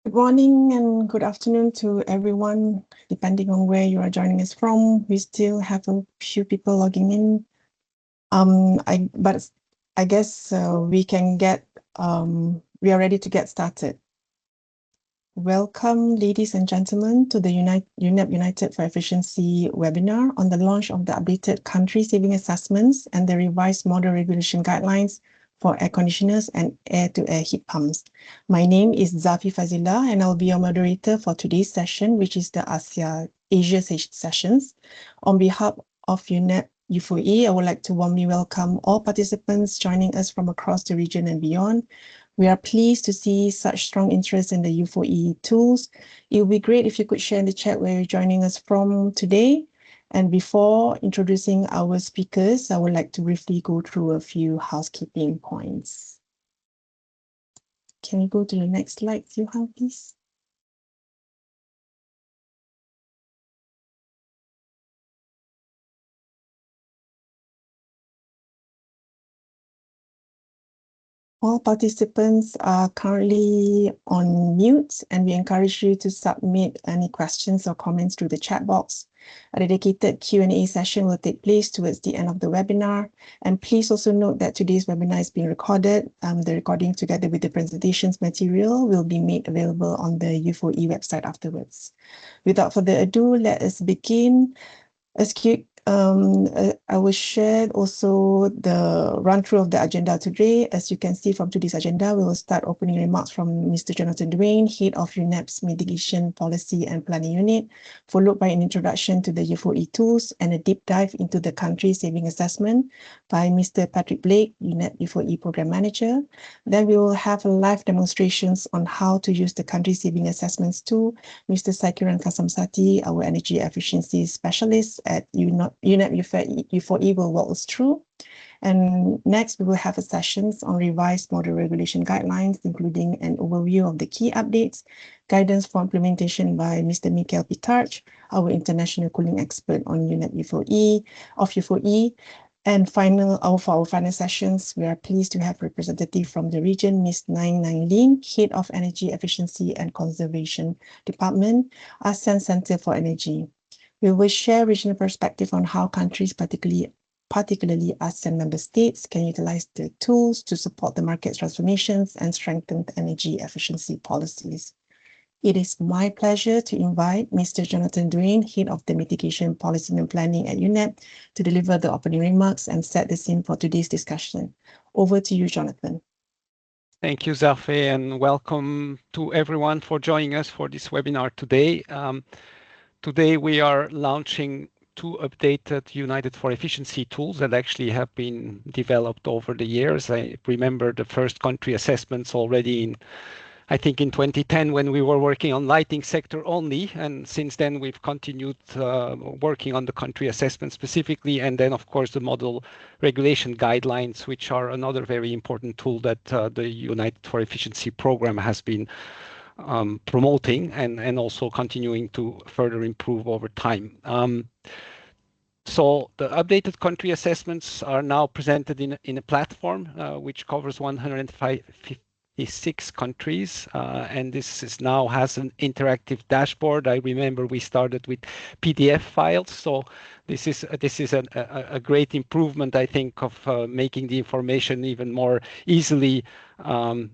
Good morning and good afternoon to everyone, depending on where you are joining us from. We still have a few people logging in. But I guess we are ready to get started. Welcome, ladies and gentlemen, to the UNEP United for Efficiency webinar on the launch of the updated country saving assessments and the revised model regulation guidelines for air conditioners and air-to-air heat pumps. My name is Zafi Fazila, and I'll be your moderator for today's session, which is the Asia sessions. On behalf of UNEP U4E, I would like to warmly welcome all participants joining us from across the region and beyond. We are pleased to see such strong interest in the U4E tools. It would be great if you could share in the chat where you're joining us from today. And before introducing our speakers, I would like to briefly go through a few housekeeping points. Can you go to the next slide, Johan, please? All participants are currently on mute, and we encourage you to submit any questions or comments through the chat box. A dedicated Q&A session will take place towards the end of the webinar. And please also note that today's webinar is being recorded. The recording, together with the presentations material, will be made available on the U4E website afterwards. Without further ado, let us begin. I will share also the run through of the agenda today. As you can see from today's agenda, we will start opening remarks from Mr. Jonathan Duane, Head of UNEP's Mitigation Policy and Planning Unit, followed by an introduction to the U4E tools and a deep dive into the country saving assessment by Mr. Patrick Blake, UNEP U4E Program Manager. Then we will have live demonstrations on how to use the country saving assessments tool. Mr. Saikiran Kasamsati, our Energy Efficiency Specialist at UNEP U4E will walk us through. And next, we will have a sessions on revised model regulation guidelines, including an overview of the key updates, guidance for implementation by Mr. Michael Pitarch, our international cooling expert on UNEP U4E. And for our final sessions, we are pleased to have representative from the region, Ms. Nai Lin, Head of Energy Efficiency and Conservation Department, ASEAN Center for Energy. We will share regional perspective on how countries, particularly ASEAN member states, can utilize the tools to support the market transformations and strengthen the energy efficiency policies. It is my pleasure to invite Mr. Jonathan Duane, Head of the Mitigation Policy and Planning at UNEP, to deliver the opening remarks and set the scene for today's discussion. Over to you, Jonathan. Thank you, Zafi, and welcome to everyone for joining us for this webinar today. Today, we are launching two updated United for Efficiency tools that actually have been developed over the years. I remember the first country assessments already I think in 2010, when we were working on lighting sector only. And since then, we've continued working on the country assessment specifically. And then, of course, the model regulation guidelines, which are another very important tool that the United for Efficiency program has been promoting and also continuing to further improve over time. So the updated country assessments are now presented in a platform which covers 156 countries, and this now has an interactive dashboard. I remember we started with PDF files, so this is a great improvement, I think, of making the information even more easily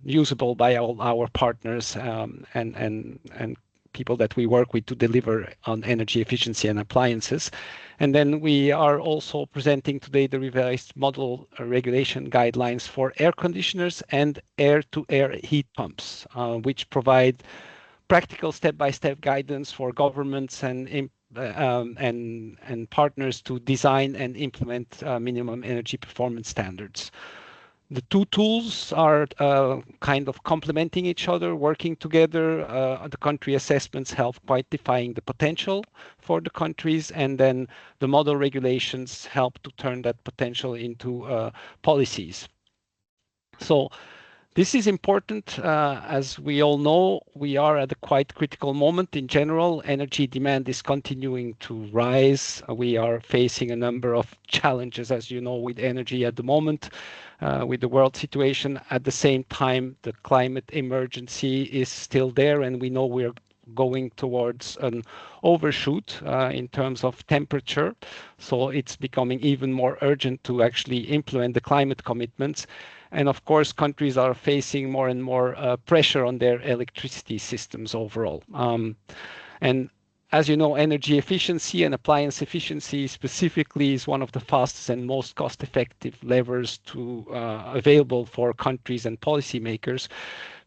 usable by all our partners and people that we work with to deliver on energy efficiency and appliances. And then we are also presenting today the revised model regulation guidelines for air conditioners and air-to-air heat pumps, which provide practical step-by-step guidance for governments and partners to design and implement minimum energy performance standards. The two tools are kind of complementing each other, working together. The country assessments help quantifying the potential for the countries, and then the model regulations help to turn that potential into policies. So this is important. As we all know, we are at a quite critical moment in general. Energy demand is continuing to rise. We are facing a number of challenges, as you know, with energy at the moment. with the world situation. At the same time, the climate emergency is still there, and we know we're going towards an overshoot in terms of temperature. So it's becoming even more urgent to actually implement the climate commitments. And of course, countries are facing more and more pressure on their electricity systems overall. And as you know, energy efficiency and appliance efficiency specifically is one of the fastest and most cost-effective levers available for countries and policymakers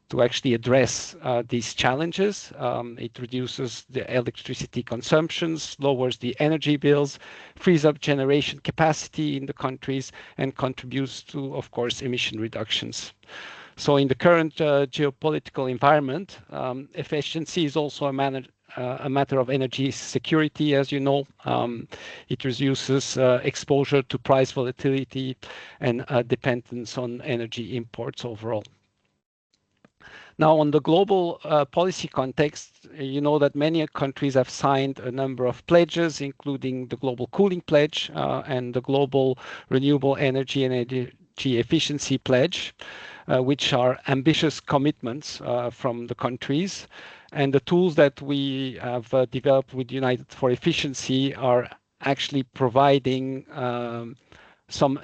to actually address these challenges. It reduces the electricity consumptions, lowers the energy bills, frees up generation capacity in the countries, and contributes to, of course, emission reductions. So in the current geopolitical environment, efficiency is also a matter of energy security, as you know. It reduces exposure to price volatility and dependence on energy imports overall. Now, on the global policy context, you know that many countries have signed a number of pledges, including the Global Cooling Pledge and the Global Renewable Energy and Energy Efficiency Pledge, which are ambitious commitments from the countries. And the tools that we have developed with United for Efficiency are actually providing some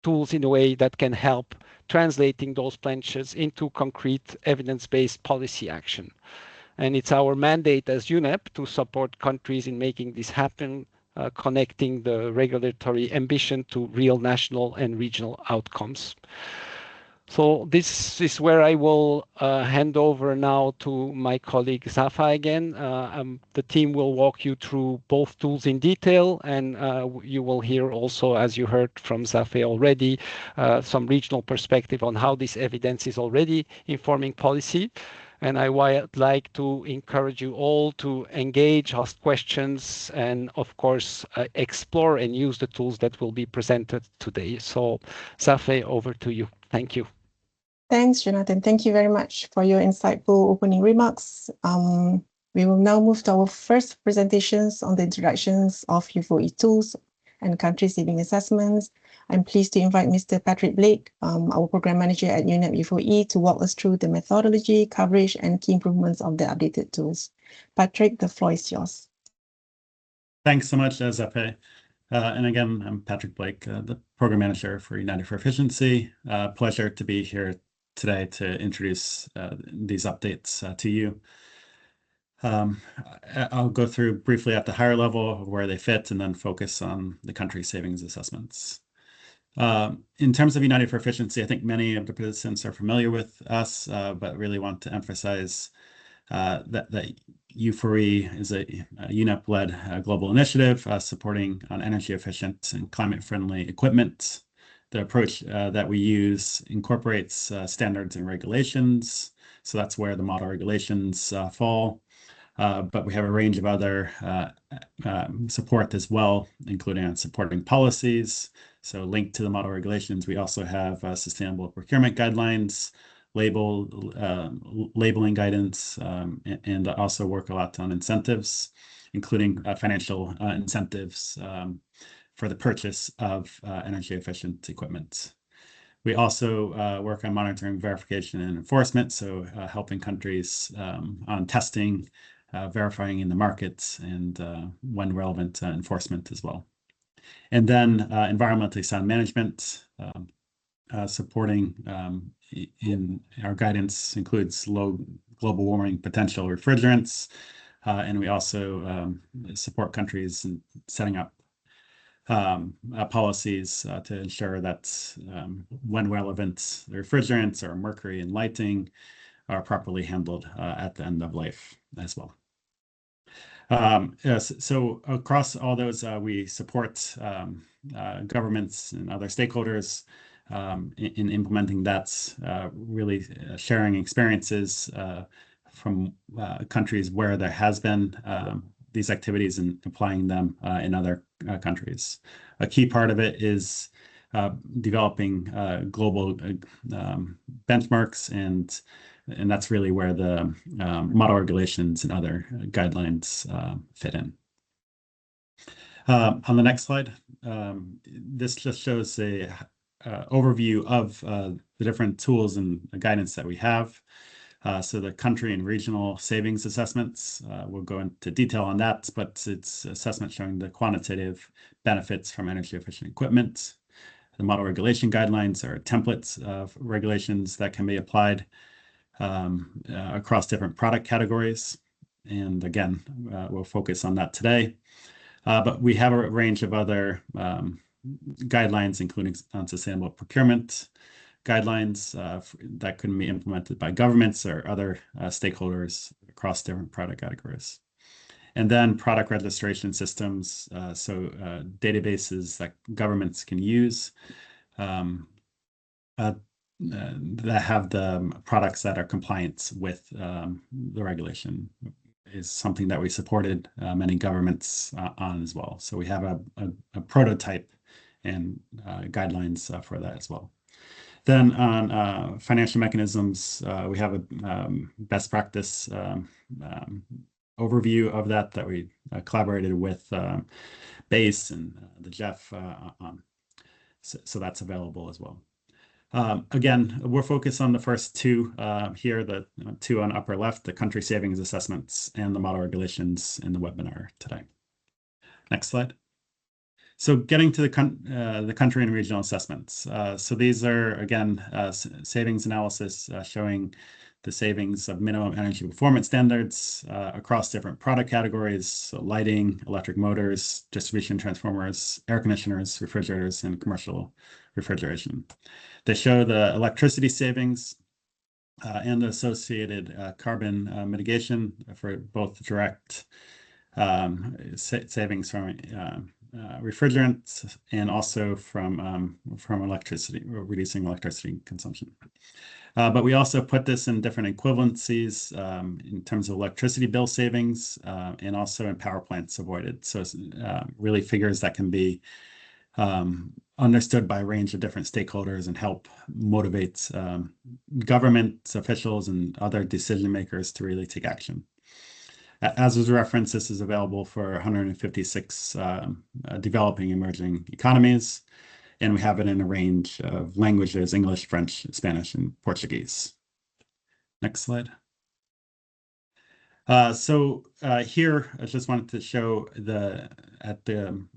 tools in a way that can help translating those pledges into concrete evidence-based policy action. And it's our mandate as UNEP to support countries in making this happen, connecting the regulatory ambition to real national and regional outcomes. So this is where I will hand over now to my colleague Zafa again. The team will walk you through both tools in detail, and you will hear also, as you heard from Zafe already, some regional perspective on how this evidence is already informing policy. And I would like to encourage you all to engage, ask questions, and of course, explore and use the tools that will be presented today. So Zafe, over to you. Thank you. Thanks, Jonathan. Thank you very much for your insightful opening remarks. We will now move to our first presentations on the introductions of U4E tools and country saving assessments. I'm pleased to invite Mr. Patrick Blake, our program manager at UNEP U4E, to walk us through the methodology, coverage, and key improvements of the updated tools. Patrick, the floor is yours. Thanks so much, Zafe. And again, I'm Patrick Blake, the program manager for United for Efficiency. Pleasure to be here today to introduce these updates to you. I'll go through briefly at the higher level of where they fit and then focus on the country savings assessments. In terms of United for Efficiency, I think many of the participants are familiar with us, but really want to emphasize that U4E is a UNEP-led global initiative supporting on energy efficient and climate-friendly equipment. The approach that we use incorporates standards and regulations. So that's where the model regulations fall. But we have a range of other support as well, including on supporting policies. So linked to the model regulations, we also have sustainable procurement guidelines, labeling guidance, and also work a lot on incentives, including financial incentives for the purchase of energy efficient equipment. We also work on monitoring, verification, and enforcement, so helping countries on testing, verifying in the markets, and when relevant, enforcement as well. And then environmentally sound management, supporting in our guidance includes low global warming potential refrigerants, and we also support countries in setting up policies to ensure that when relevant, the refrigerants or mercury in lighting are properly handled at the end of life as well. Yes, so across all those, we support governments and other stakeholders in implementing that, really sharing experiences from countries where there has been these activities and applying them in other countries. A key part of it is developing global benchmarks, and that's really where the model regulations and other guidelines fit in. On the next slide, this just shows overview of the different tools and guidance that we have. So the country and regional savings assessments, we'll go into detail on that, but it's assessment showing the quantitative benefits from energy efficient equipment. The model regulation guidelines are templates of regulations that can be applied across different product categories. And again, we'll focus on that today. But we have a range of other guidelines, including sustainable procurement guidelines that can be implemented by governments or other stakeholders across different product categories. And then product registration systems, so databases that governments can use that have the products that are compliant with the regulation is something that we supported many governments on as well. So we have a prototype and guidelines for that as well. Then on financial mechanisms, we have a best practice overview of that we collaborated with BASE and the Jeff on. So that's available as well. Again, we're focused on the first two here, the two on upper left, the country savings assessments and the model regulations in the webinar today. Next slide. So getting to the country and regional assessments. So these are, again, savings analysis showing the savings of minimum energy performance standards across different product categories, so lighting, electric motors, distribution transformers, air conditioners, refrigerators, and commercial refrigeration. They show the electricity savings and the associated carbon mitigation for both direct savings from refrigerants and also from electricity, reducing electricity consumption. But we also put this in different equivalencies in terms of electricity bill savings and also in power plants avoided. So really figures that can be understood by a range of different stakeholders and help motivate government officials and other decision makers to really take action. As was referenced, this is available for 156 developing emerging economies, and we have it in a range of languages: English, French, Spanish, and Portuguese. Next slide. So here, I just wanted to show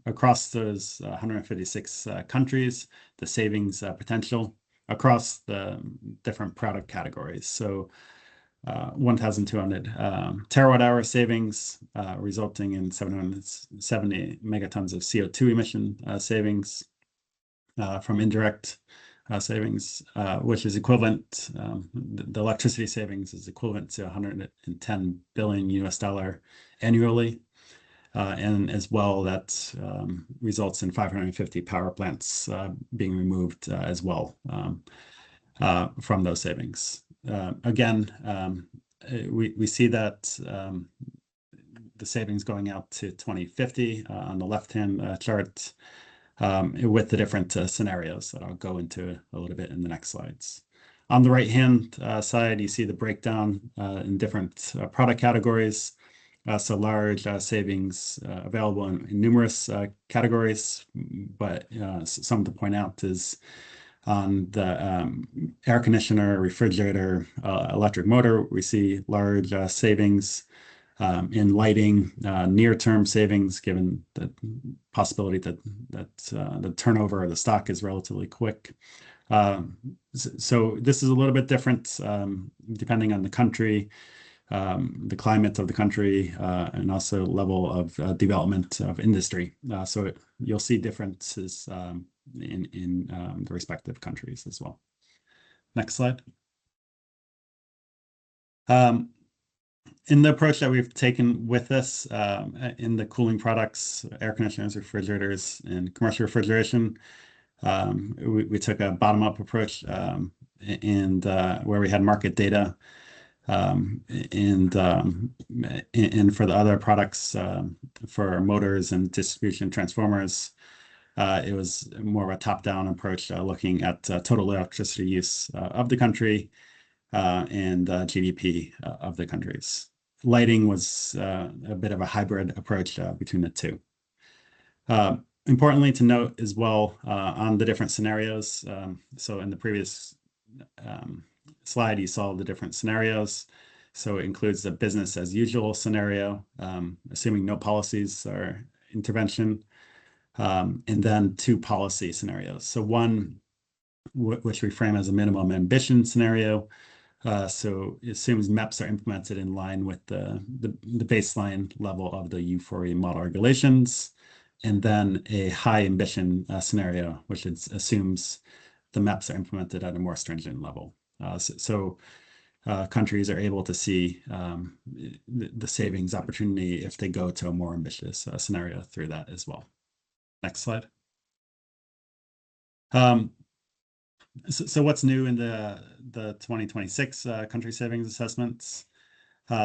across those 156 countries, the savings potential across the different product categories. So 1,200 terawatt hour savings, resulting in 770 megatons of CO2 emission savings from indirect savings, which is equivalent, the electricity savings is equivalent to $110 billion US annually. And as well, that results in 550 power plants being removed as well from those savings. Again, we see that the savings going out to 2050 on the left-hand chart with the different scenarios that I'll go into a little bit in the next slides. On the right-hand side, you see the breakdown in different product categories. So large savings available in numerous categories, but something to point out is on the air conditioner, refrigerator, electric motor, we see large savings in lighting, near-term savings, given the possibility that the turnover of the stock is relatively quick. So this is a little bit different depending on the country, the climate of the country, and also level of development of industry. So you'll see differences in the respective countries as well. Next slide. In the approach that we've taken with this in the cooling products, air conditioners, refrigerators, and commercial refrigeration, we took a bottom-up approach and where we had market data. And for the other products, for motors and distribution transformers, it was more of a top-down approach, looking at total electricity use of the country and GDP of the countries. Lighting was a bit of a hybrid approach between the two. Importantly to note as well on the different scenarios. So in the previous slide, you saw the different scenarios. So it includes the business as usual scenario, assuming no policies or intervention, and then 2 policy scenarios. So one, which we frame as a minimum ambition scenario. So it assumes MEPs are implemented in line with the baseline level of the U4E model regulations, and then a high ambition scenario, which assumes the MEPs are implemented at a more stringent level. So countries are able to see the savings opportunity if they go to a more ambitious scenario through that as well. Next slide. So what's new in the 2026 country savings assessments?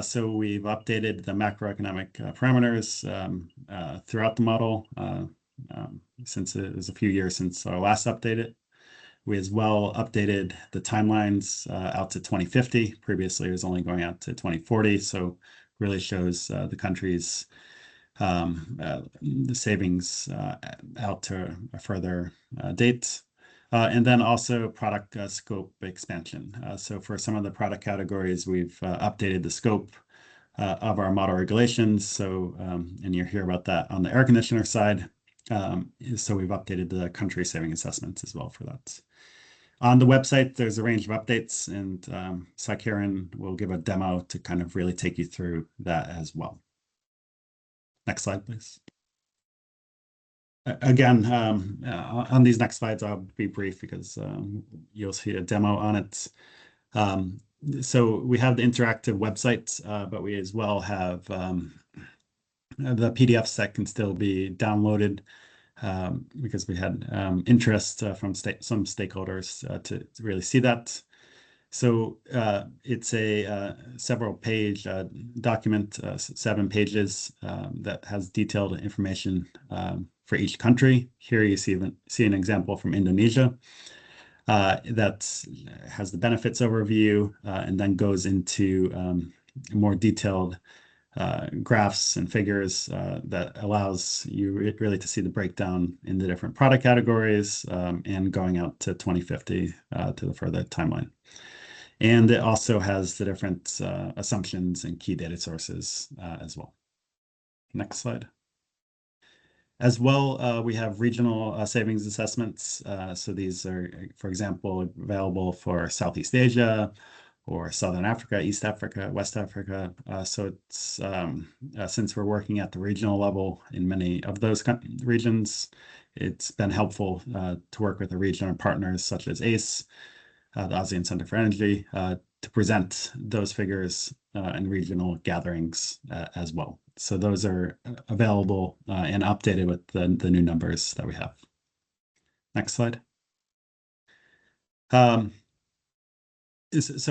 So we've updated the macroeconomic parameters throughout the model since it was a few years since our last updated. We as well updated the timelines out to 2050. Previously, it was only going out to 2040. So really shows the country's the savings out to a further date. And then also product scope expansion. So for some of the product categories, we've updated the scope of our model regulations. So, and you'll hear about that on the air conditioner side. So we've updated the country saving assessments as well for that. On the website, there's a range of updates, and Karen will give a demo to kind of really take you through that as well. Next slide, please. Again, on these next slides, I'll be brief because you'll see a demo on it. So we have the interactive website, but we as well have the PDFs that can still be downloaded because we had interest from some stakeholders to really see that. So it's a several page document, 7 pages that has detailed information for each country. Here you see an example from Indonesia that has the benefits overview and then goes into more detailed graphs and figures that allows you really to see the breakdown in the different product categories and going out to 2050 to the further timeline. And it also has the different assumptions and key data sources as well. Next slide. As well, we have regional savings assessments. So these are, for example, available for Southeast Asia or Southern Africa, East Africa, West Africa. So it's since we're working at the regional level in many of those regions, it's been helpful to work with the regional partners such as ACE, the ASEAN Center for Energy, to present those figures in regional gatherings as well. So those are available and updated with the new numbers that we have. Next slide. So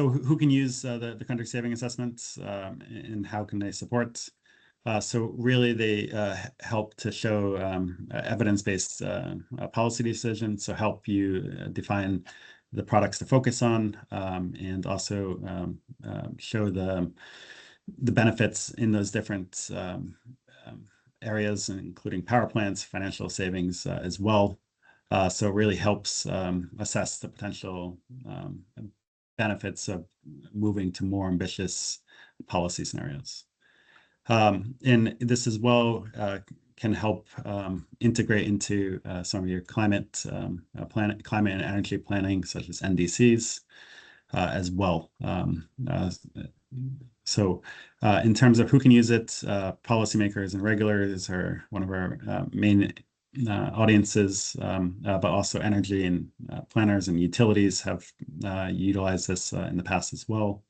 who can use the country saving assessments and how can they support? So really they help to show evidence-based policy decisions, so help you define the products to focus on and also show the benefits in those different areas, including power plants, financial savings as well. So it really helps assess the potential benefits of moving to more ambitious policy scenarios. And this as well can help integrate into some of your climate and energy planning, such as NDCs as well. So in terms of who can use it, policymakers and regulators are one of our main audiences, but also energy and planners and utilities have utilized this in the past as well,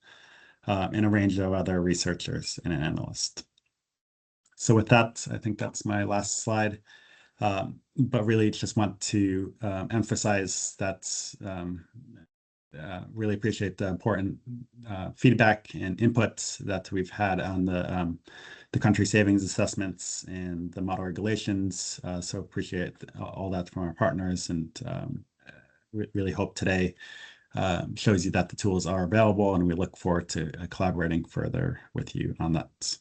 and a range of other researchers and analysts. So with that, I think that's my last slide, but really just want to emphasize that really appreciate the important feedback and inputs that we've had on the country savings assessments and the model regulations. So appreciate all that from our partners, and really hope today shows you that the tools are available, and we look forward to collaborating further with you on that.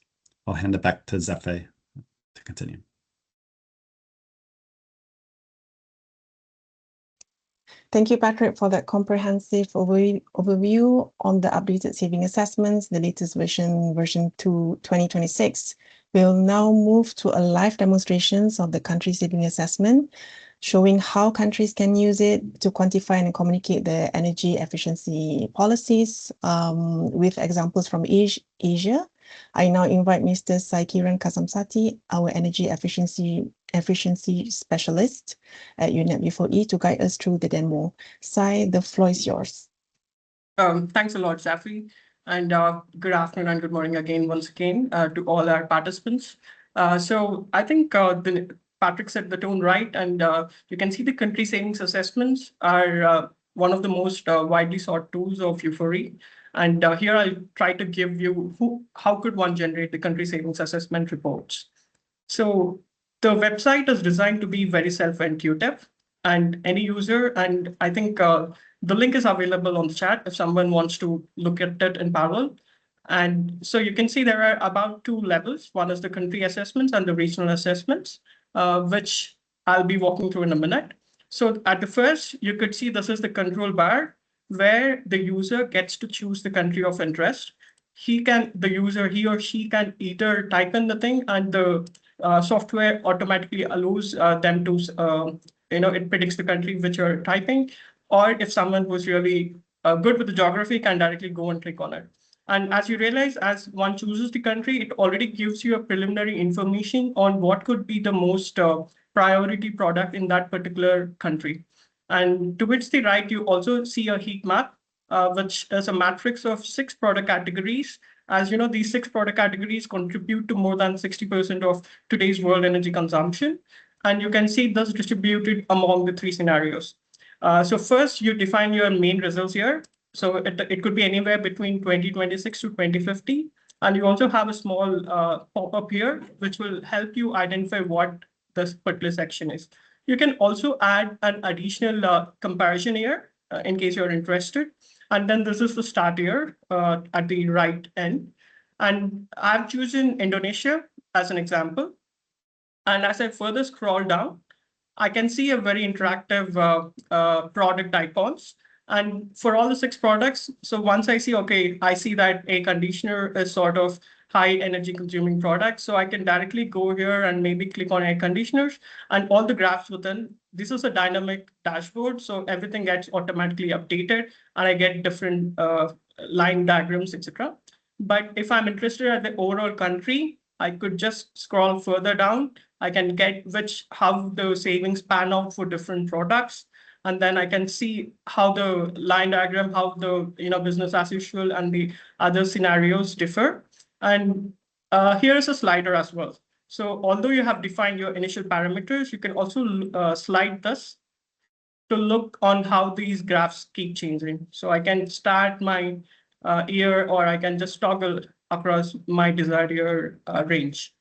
I'll hand it back to Zefe to continue. Thank you, Patrick, for that comprehensive overview on the updated saving assessments, the latest version 2 2026. We'll now move to a live demonstrations of the country saving assessment, showing how countries can use it to quantify and communicate their energy efficiency policies with examples from Asia. I now invite Mr. Saikiran Kasamsati, our energy efficiency specialist at UNEP B4E, to guide us through the demo. Sai, the floor is yours. Thanks a lot, Safi. And good afternoon and good morning once again to all our participants. So I think Patrick set the tone right, and you can see the country savings assessments are one of the most widely sought tools of Euphoria. And here I'll try to give you how could one generate the country savings assessment reports. So the website is designed to be very self-intuitive, and any user, and I think the link is available on the chat if someone wants to look at it in parallel. And so you can see there are about two levels. One is the country assessments and the regional assessments, which I'll be walking through in a minute. So at the first, you could see this is the control bar where the user gets to choose the country of interest. He or she can either type in the thing, and the software automatically allows them to, it predicts the country which you're typing, or if someone who's really good with the geography can directly go and click on it. And as you realize, as one chooses the country, it already gives you a preliminary information on what could be the most priority product in that particular country. And towards the right, you also see a heat map, which is a matrix of 6 product categories. As you know, these 6 product categories contribute to more than 60% of today's world energy consumption. And you can see this distributed among the 3 scenarios. So first, you define your main results here. So it could be anywhere between 2026 to 2050. And you also have a small pop-up here, which will help you identify what this particular section is. You can also add an additional comparison here in case you're interested. And then this is the start here at the right end. And I've chosen Indonesia as an example. And as I further scroll down, I can see a very interactive product icons. And for all the 6 products, so once I see, okay, I see that a conditioner is sort of high energy consuming product. So I can directly go here and maybe click on air conditioners, and all the graphs within. This is a dynamic dashboard, so everything gets automatically updated, and I get different line diagrams, etc. But if I'm interested at the overall country, I could just scroll further down. I can get how the savings pan out for different products. And then I can see how the line diagram, how the business as usual and the other scenarios differ. And here is a slider as well. So although you have defined your initial parameters, you can also slide this to look on how these graphs keep changing. So I can start my year, or I can just toggle across my desired year range.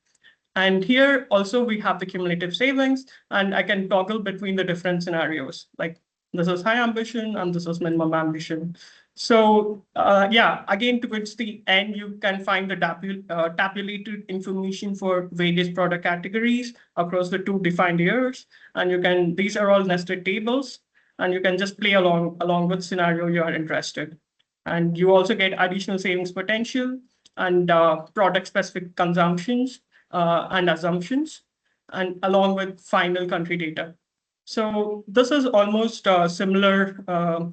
And here also we have the cumulative savings, and I can toggle between the different scenarios. Like this is high ambition and this is minimum ambition. So yeah, again, towards the end, you can find the tabulated information for various product categories across the 2 defined years. And these are all nested tables, and you can just play along with scenario you are interested. And you also get additional savings potential and product specific consumptions and assumptions, and along with final country data. So this is almost similar.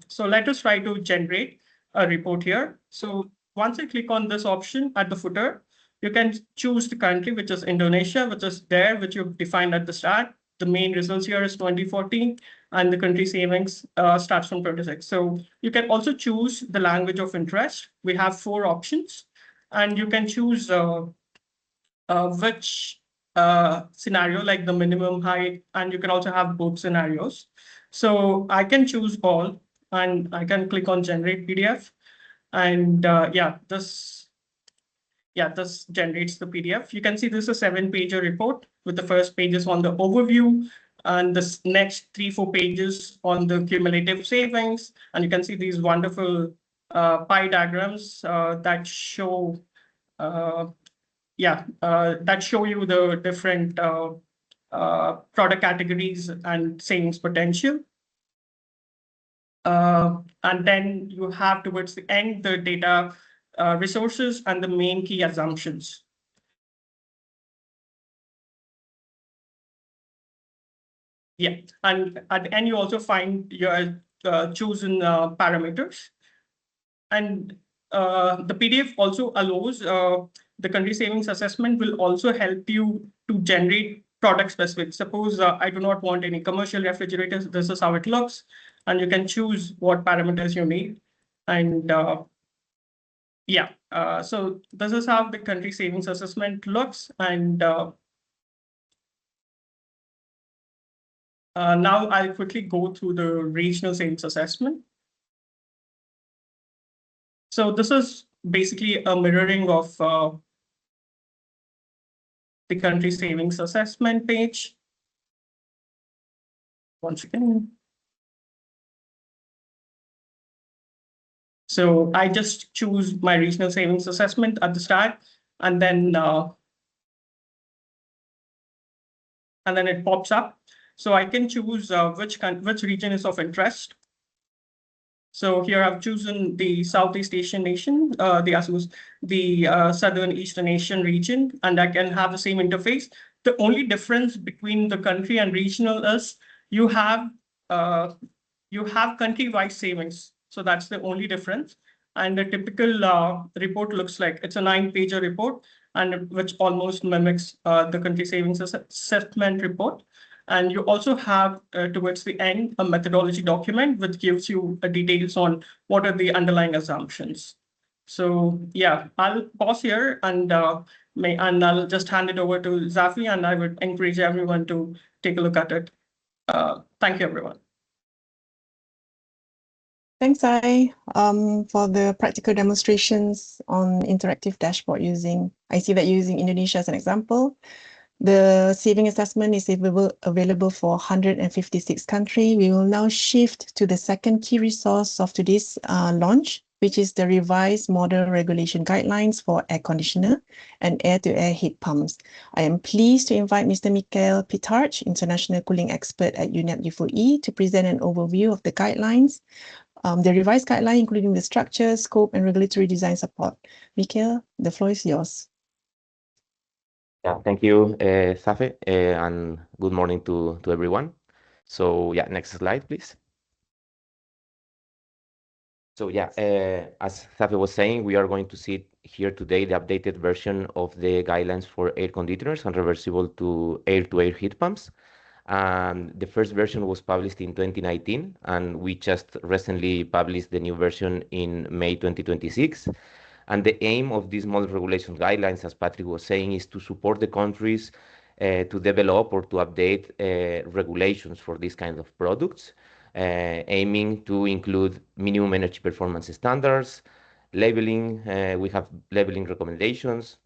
So let us try to generate a report here. So once I click on this option at the footer, you can choose the country, which is Indonesia, which is there, which you've defined at the start. The main results here is 2014, and the country savings starts from 26. So you can also choose the language of interest. We have 4 options, and you can choose which scenario, like the minimum height, and you can also have both scenarios. So I can choose all, and I can click on generate PDF, and this generates the PDF. You can see this is a 7-page report, with the first pages on the overview, and this next 3-4 pages on the cumulative savings. And you can see these wonderful pie diagrams that show that show you the different product categories and savings potential. And then you have towards the end the data resources and the main key assumptions. Yeah, and at the end you also find your chosen parameters. And the PDF also allows the country savings assessment will also help you to generate product specific. Suppose I do not want any commercial refrigerators. This is how it looks. And you can choose what parameters you need. And yeah, so this is how the country savings assessment looks. And now I'll quickly go through the regional savings assessment. So this is basically a mirroring of the country savings assessment page. Once again. So I just choose my regional savings assessment at the start, and then it pops up. So I can choose which region is of interest. So here I've chosen the Southeast Asian nation, the Southern Eastern Asian region, and I can have the same interface. The only difference between the country and regional is you have country-wise savings. So that's the only difference. And the typical report looks like it's a 9-pager report, and which almost mimics the country savings assessment report. And you also have towards the end a methodology document which gives you details on what are the underlying assumptions. So yeah, I'll pause here and I'll just hand it over to Zafi, and I would encourage everyone to take a look at it. Thank you, everyone. Thanks, Sai, for the practical demonstrations on interactive dashboard I see that you're using Indonesia as an example. The saving assessment is available for 156 countries. We will now shift to the second key resource of today's launch, which is the revised model regulation guidelines for air conditioner and air-to-air heat pumps. I am pleased to invite Mr. Michael Pitarch, international cooling expert at UNEP U4E, to present an overview of the guidelines. The revised guideline, including the structure, scope, and regulatory design support. Michael, the floor is yours. Yeah, thank you, Safi, and good morning to everyone. So yeah, next slide, please. So yeah, as Safi was saying, we are going to see here today the updated version of the guidelines for air conditioners and reversible to air heat pumps. The first version was published in 2019, and we just recently published the new version in May 2026. And the aim of these model regulation guidelines, as Patrick was saying, is to support the countries to develop or to update regulations for these kind of products, aiming to include minimum energy performance standards, labeling. We have labeling recommendations.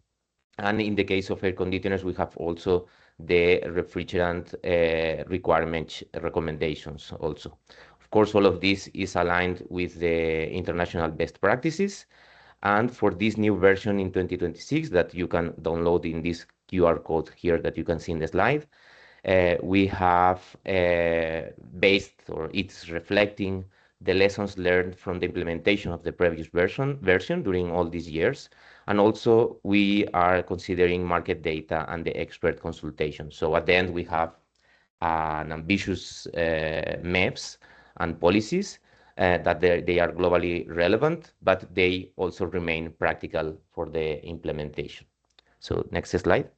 And in the case of air conditioners, we have also the refrigerant requirement recommendations also. Of course, all of this is aligned with the international best practices. And for this new version in 2026 that you can download in this QR code here that you can see in the slide, we have based, or it's reflecting the lessons learned from the implementation of the previous version during all these years. And also we are considering market data and the expert consultation. So at the end, we have an ambitious maps and policies that they are globally relevant, but they also remain practical for the implementation. So next slide.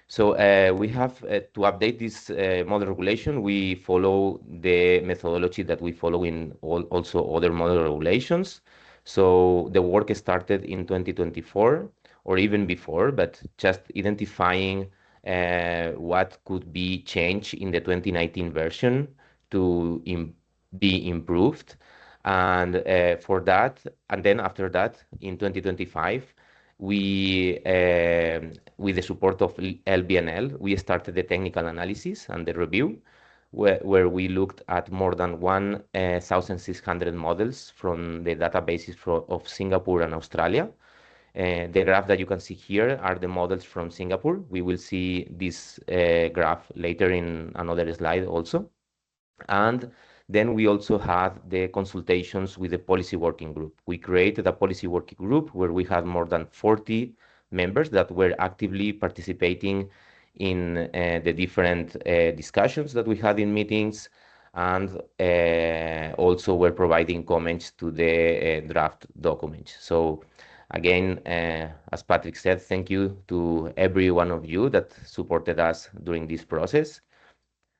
So we have to update this model regulation. We follow the methodology that we follow in also other model regulations. So the work started in 2024 or even before, but just identifying what could be changed in the 2019 version to be improved. And for that, and then after that, in 2025, we, with the support of LBNL, we started the technical analysis and the review, where we looked at more than 1,600 models from the databases of Singapore and Australia. The graph that you can see here are the models from Singapore. We will see this graph later in another slide also. And Then we also had the consultations with the policy working group. We created a policy working group where we had more than 40 members that were actively participating in the different discussions that we had in meetings, and also were providing comments to the draft document. So again, as Patrick said, thank you to every one of you that supported us during this process.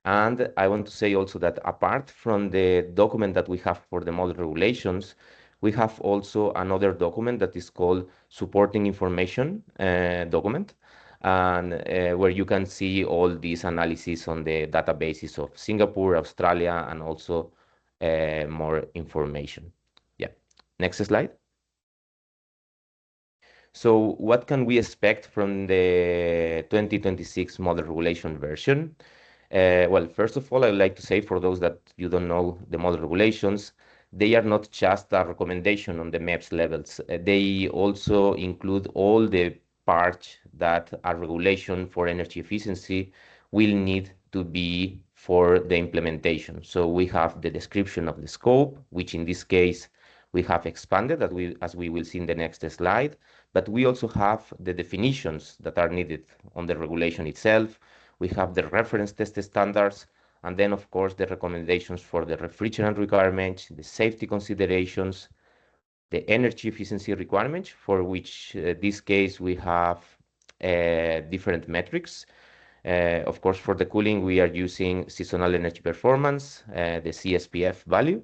And I want to say also that apart from the document that we have for the model regulations, we have also another document that is called supporting information document, and where you can see all these analysis on the databases of Singapore, Australia, and also more information. Yeah. Next slide. So what can we expect from the 2026 model regulation version? Well, first of all, I'd like to say for those that you don't know the model regulations, they are not just a recommendation on the MEPS levels. They also include all the parts that a regulation for energy efficiency will need to be for the implementation. So we have the description of the scope, which in this case we have expanded, as we will see in the next slide, but we also have the definitions that are needed on the regulation itself. We have the reference test standards, and then of course the recommendations for the refrigerant requirements, the safety considerations, the energy efficiency requirements, for which this case we have different metrics. Of course, for the cooling, we are using seasonal energy performance, the CSPF value.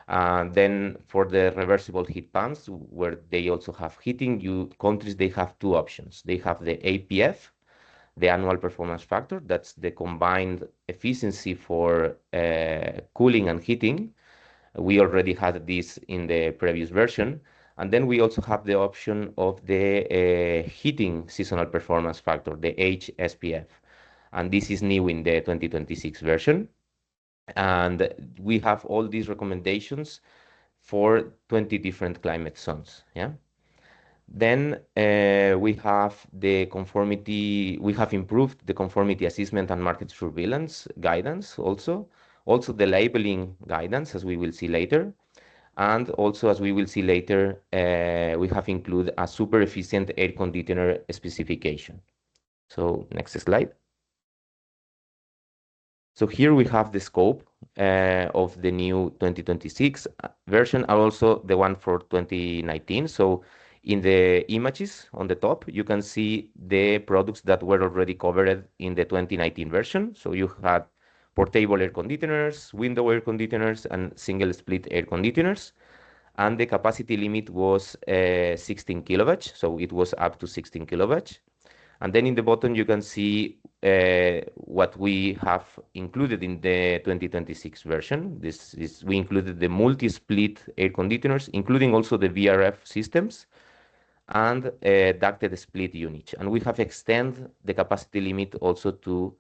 And then for the reversible heat pumps, where they also have heating, countries, they have two options. They have the APF, the annual performance factor. That's the combined efficiency for cooling and heating. We already had this in the previous version. And then we also have the option of the heating seasonal performance factor, the HSPF. And this is new in the 2026 version. And we have all these recommendations for 20 different climate zones. Yeah. Then we have the conformity, we have improved the conformity assessment and market surveillance guidance also the labeling guidance, as we will see later. And also, as we will see later, we have included a super efficient air conditioner specification. So next slide. So here we have the scope of the new 2026 version, and also the one for 2019. So in the images on the top, you can see the products that were already covered in the 2019 version. So you had portable air conditioners, window air conditioners, and single split air conditioners. And the capacity limit was 16 kilowatts. So it was up to 16 kilowatts. And then in the bottom, you can see what we have included in the 2026 version. We included the multi-split air conditioners, including also the VRF systems and ducted split units. And we have extended the capacity limit also to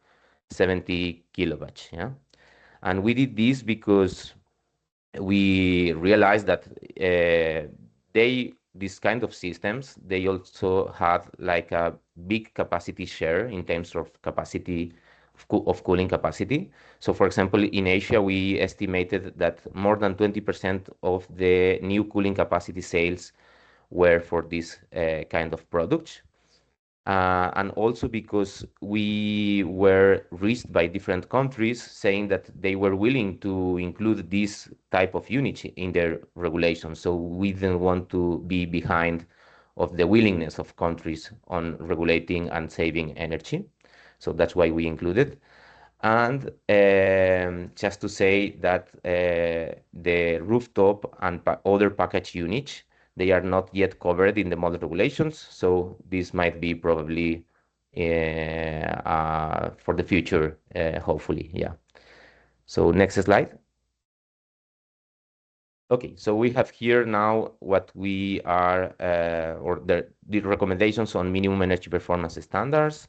70 kilowatts. Yeah? And we did this because we realized that these kind of systems, they also have like a big capacity share in terms of capacity of cooling capacity. So for example, in Asia, we estimated that more than 20% of the new cooling capacity sales were for this kind of products. And also because we were reached by different countries saying that they were willing to include this type of unit in their regulations. So we didn't want to be behind of the willingness of countries on regulating and saving energy. So that's why we included. And just to say that the rooftop and other package units, they are not yet covered in the model regulations, so this might be probably for the future, hopefully. Yeah. So next slide. Okay, so we have here now what we are, or the recommendations on minimum energy performance standards.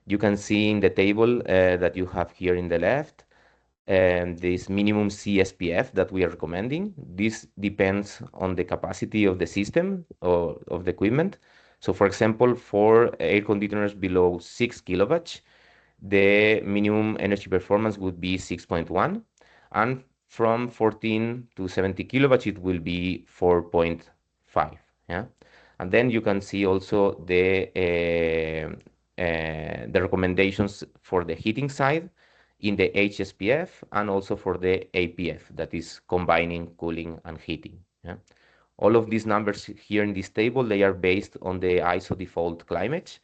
You can see in the table that you have here in the left, this minimum CSPF that we are recommending. This depends on the capacity of the system or of the equipment. So for example, for air conditioners below 6 kilowatts, the minimum energy performance would be 6.1. And from 14 to 70 kilowatts, it will be 4.5. Yeah, and then you can see also the recommendations for the heating side in the HSPF and also for the APF, that is combining cooling and heating. Yeah. All of these numbers here in this table, they are based on the ISO default climate.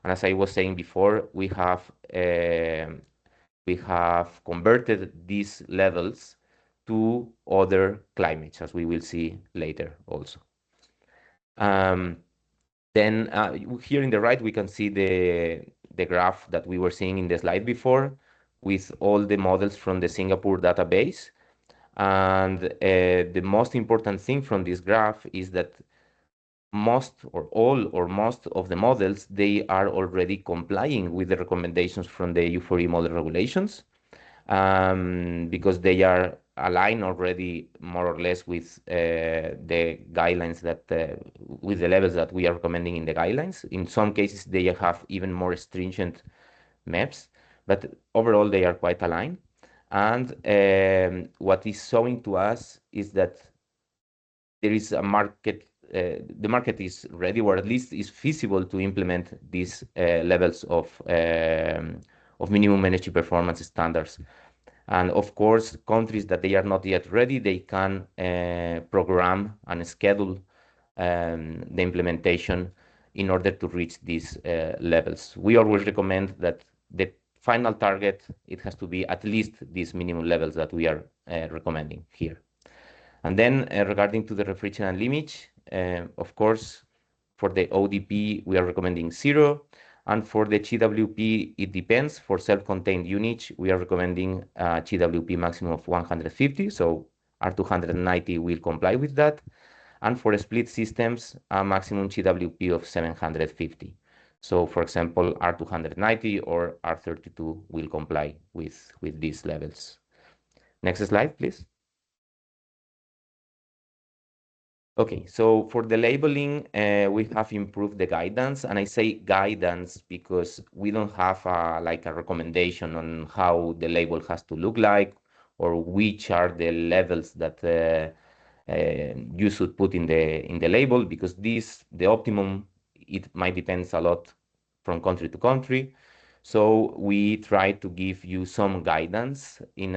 And as I was saying before, we have converted these levels to other climates, as we will see later also. Then here in the right, we can see the graph that we were seeing in the slide before with all the models from the Singapore database. And the most important thing from this graph is that most or all or most of the models, they are already complying with the recommendations from the U4E model regulations, because they are aligned already more or less with the guidelines that with the levels that we are recommending in the guidelines. In some cases, they have even more stringent maps, but overall they are quite aligned. And what is showing to us is that there is a market, the market is ready, or at least is feasible to implement these levels of minimum energy performance standards. And of course, countries that they are not yet ready, they can program and schedule the implementation in order to reach these levels. We always recommend that the final target, it has to be at least these minimum levels that we are recommending here. And then regarding to the refrigerant limit, of course, for the ODP, we are recommending 0. And for the GWP, it depends. For self-contained units, we are recommending a GWP maximum of 150. So R290 will comply with that. And for split systems, a maximum GWP of 750. So for example, R290 or R32 will comply with these levels. Next slide, please. Okay, so for the labeling, we have improved the guidance, and I say guidance because we don't have like a recommendation on how the label has to look like or which are the levels that you should put in the label, because the optimum, it might depend a lot from country to country. So we try to give you some guidance in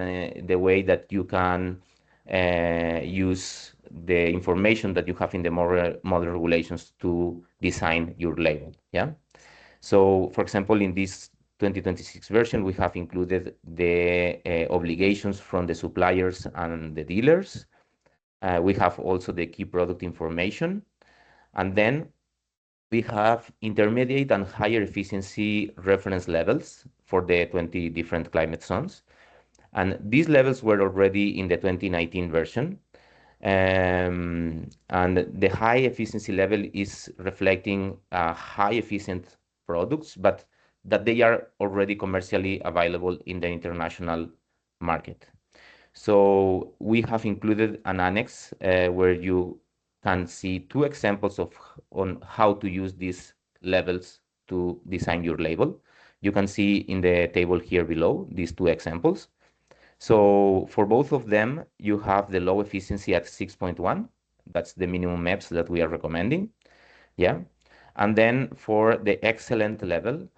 the way that you can use the information that you have in the model regulations to design your label. Yeah. So, for example, in this 2026 version, we have included the obligations from the suppliers and the dealers. We have also the key product information, and then we have intermediate and higher efficiency reference levels for the 20 different climate zones. And these levels were already in the 2019 version. And the high efficiency level is reflecting high efficient products, but that they are already commercially available in the international market. So we have included an annex where you can see 2 examples on how to use these levels to design your label. You can see in the table here below these 2 examples. So for both of them, you have the low efficiency at 6.1. That's the minimum maps that we are recommending. Yeah. And then for the excellent level,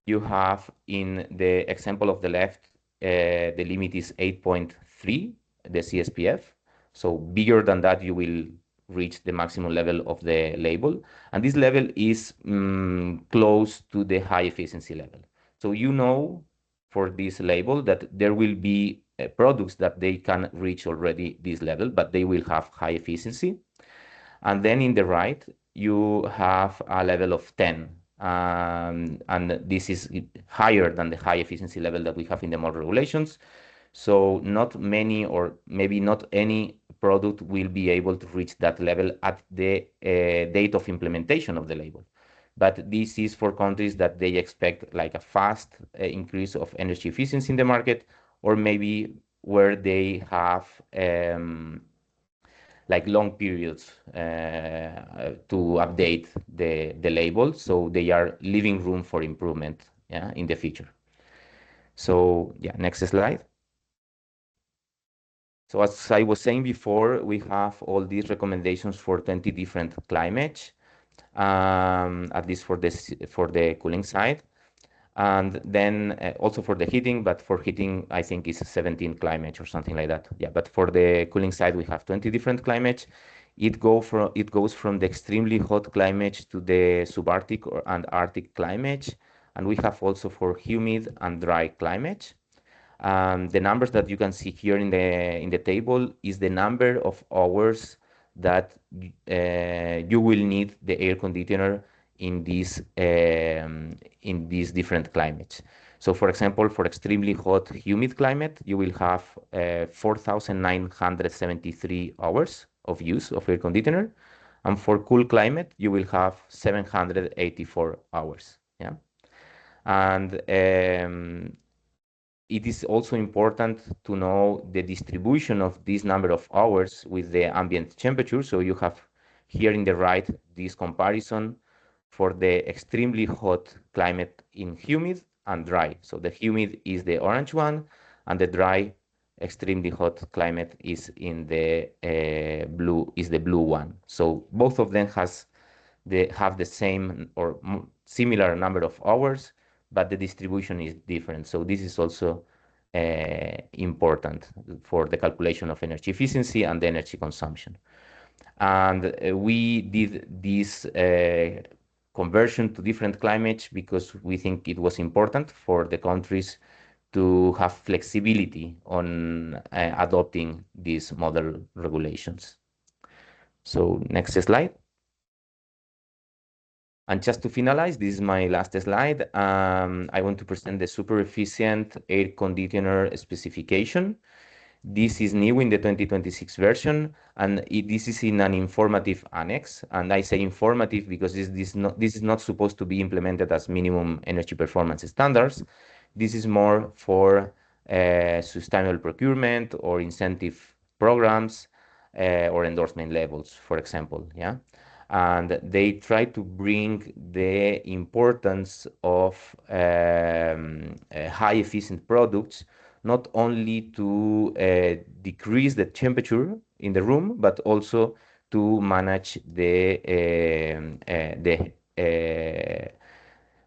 you have in the example of the left, the limit is 8.3, the CSPF. So bigger than that, you will reach the maximum level of the label. And this level is close to the high efficiency level. So you know for this label that there will be products that they can reach already this level, but they will have high efficiency. And then in the right, you have a level of 10. And this is higher than the high efficiency level that we have in the model regulations. So not many, or maybe not any product will be able to reach that level at the date of implementation of the label. But this is for countries that they expect like a fast increase of energy efficiency in the market, or maybe where they have like long periods to update the label, so they are leaving room for improvement, yeah, in the future. So yeah, next slide. So as I was saying before, we have all these recommendations for 20 different climates, at least for the cooling side. And then also for the heating, but for heating, I think it's 17 climates or something like that. Yeah, but for the cooling side, we have 20 different climates. It goes from the extremely hot climates to the subarctic and Arctic climates. And we have also for humid and dry climates. The numbers that you can see here in the table is the number of hours that you will need the air conditioner in these different climates. So, for example, for extremely hot, humid climate, you will have 4,973 hours of use of air conditioner, and for cool climate, you will have 784 hours. Yeah, and it is also important to know the distribution of this number of hours with the ambient temperature. So you have here in the right this comparison for the extremely hot climate in humid and dry. So the humid is the orange one, and the dry, extremely hot climate is in the blue one. So both of them have the same or similar number of hours, but the distribution is different. So this is also important for the calculation of energy efficiency and the energy consumption. And we did this conversion to different climates because we think it was important for the countries to have flexibility on adopting these model regulations. So next slide. And just to finalize, this is my last slide. I want to present the super efficient air conditioner specification. This is new in the 2026 version, and this is in an informative annex. And I say informative because this is not supposed to be implemented as minimum energy performance standards. This is more for sustainable procurement or incentive programs or endorsement levels, for example. Yeah. And they try to bring the importance of high efficient products, not only to decrease the temperature in the room, but also to manage the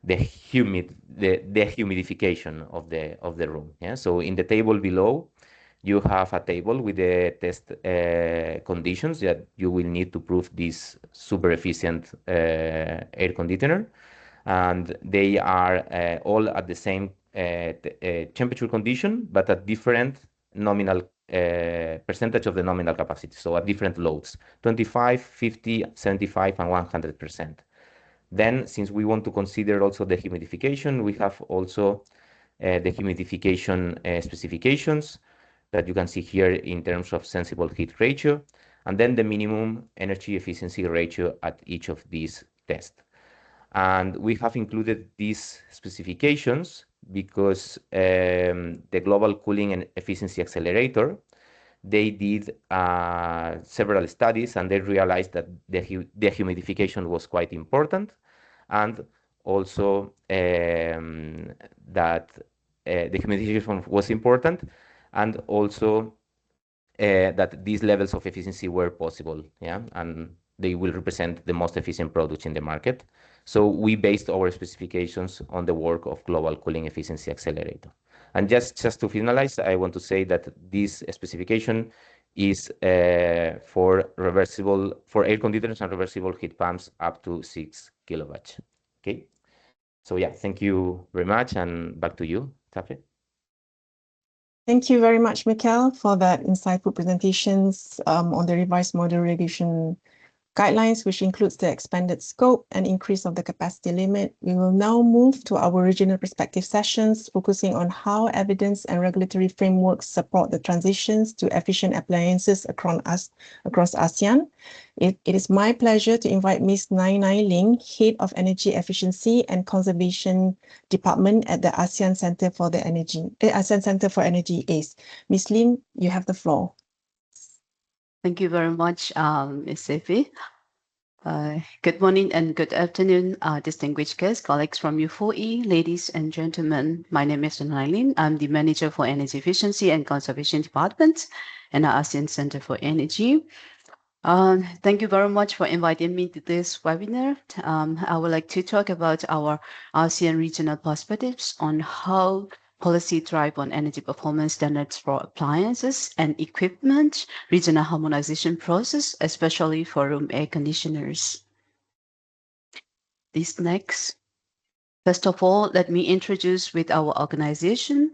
humidification of the room. Yeah. So in the table below, you have a table with the test conditions that you will need to prove this super efficient air conditioner. And they are all at the same temperature condition, but at different nominal percentage of the nominal capacity. So at different loads, 25, 50, 75, and 100%. Then, since we want to consider also the humidification, we have also the humidification specifications that you can see here in terms of sensible heat ratio, and then the minimum energy efficiency ratio at each of these tests. And we have included these specifications because the Global Cooling and Efficiency Accelerator, they did several studies, and they realized that the humidification was quite important, and also that the humidification was important, and also that these levels of efficiency were possible, yeah, and they will represent the most efficient products in the market. So we based our specifications on the work of Global Cooling Efficiency Accelerator. And just to finalize, I want to say that this specification is for air conditioners and reversible heat pumps up to 6 kilowatts. Okay. So yeah, thank you very much, and back to you, Tafe. Thank you very much, Mikhail, for that insightful presentations on the revised model regulation guidelines, which includes the expanded scope and increase of the capacity limit. We will now move to our regional perspective sessions, focusing on how evidence and regulatory frameworks support the transitions to efficient appliances across ASEAN. It is my pleasure to invite Ms. Nai Nai Ling, Head of Energy Efficiency and Conservation Department at the ASEAN Center for Energy ACE. Ms. Ling, you have the floor. Thank you very much, Ms. Sefi. Good morning and good afternoon, distinguished guests, colleagues from U4E, ladies and gentlemen. My name is Nailin. I'm the Manager for Energy Efficiency and Conservation Department and ASEAN Center for Energy. Thank you very much for inviting me to this webinar. I would like to talk about our ASEAN regional perspectives on how policy drive on energy performance standards for appliances and equipment, regional harmonization process, especially for room air conditioners. This next. First of all, let me introduce with our organization.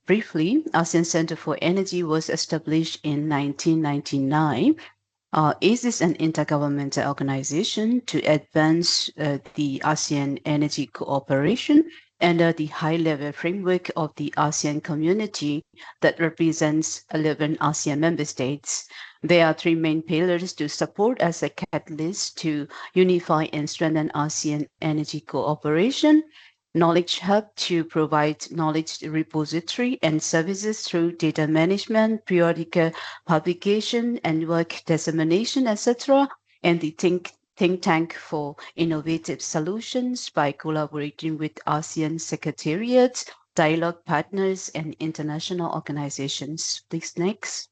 Briefly, ASEAN Center for Energy was established in 1999. It is an intergovernmental organization to advance the ASEAN energy cooperation under the high-level framework of the ASEAN community that represents 11 ASEAN member states. There are three main pillars to support as a catalyst to unify and strengthen ASEAN energy cooperation. Knowledge Hub to provide knowledge repository and services through data management, periodic publication and work dissemination, etc. And the think tank for innovative solutions by collaborating with ASEAN secretariats, dialogue partners, and international organizations. Please next.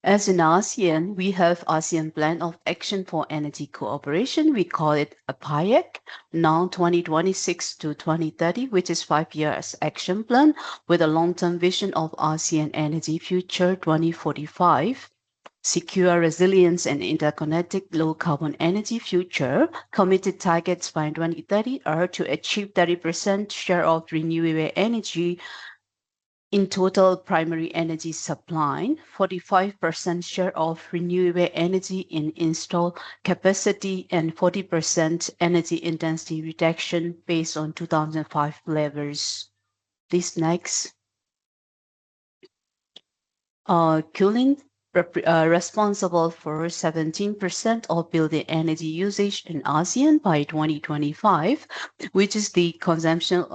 As in ASEAN, we have ASEAN Plan of Action for Energy Cooperation. We call it a PIAC, now 2026 to 2030, which is 5 years action plan with a long-term vision of ASEAN Energy Future 2045. Secure resilience and interconnected low-carbon energy future. Committed targets by 2030 are to achieve 30% share of renewable energy in total primary energy supply, 45% share of renewable energy in installed capacity, and 40% energy intensity reduction based on 2005 levels. This next. Cooling responsible for 17% of building energy usage in ASEAN by 2025, which is the consumption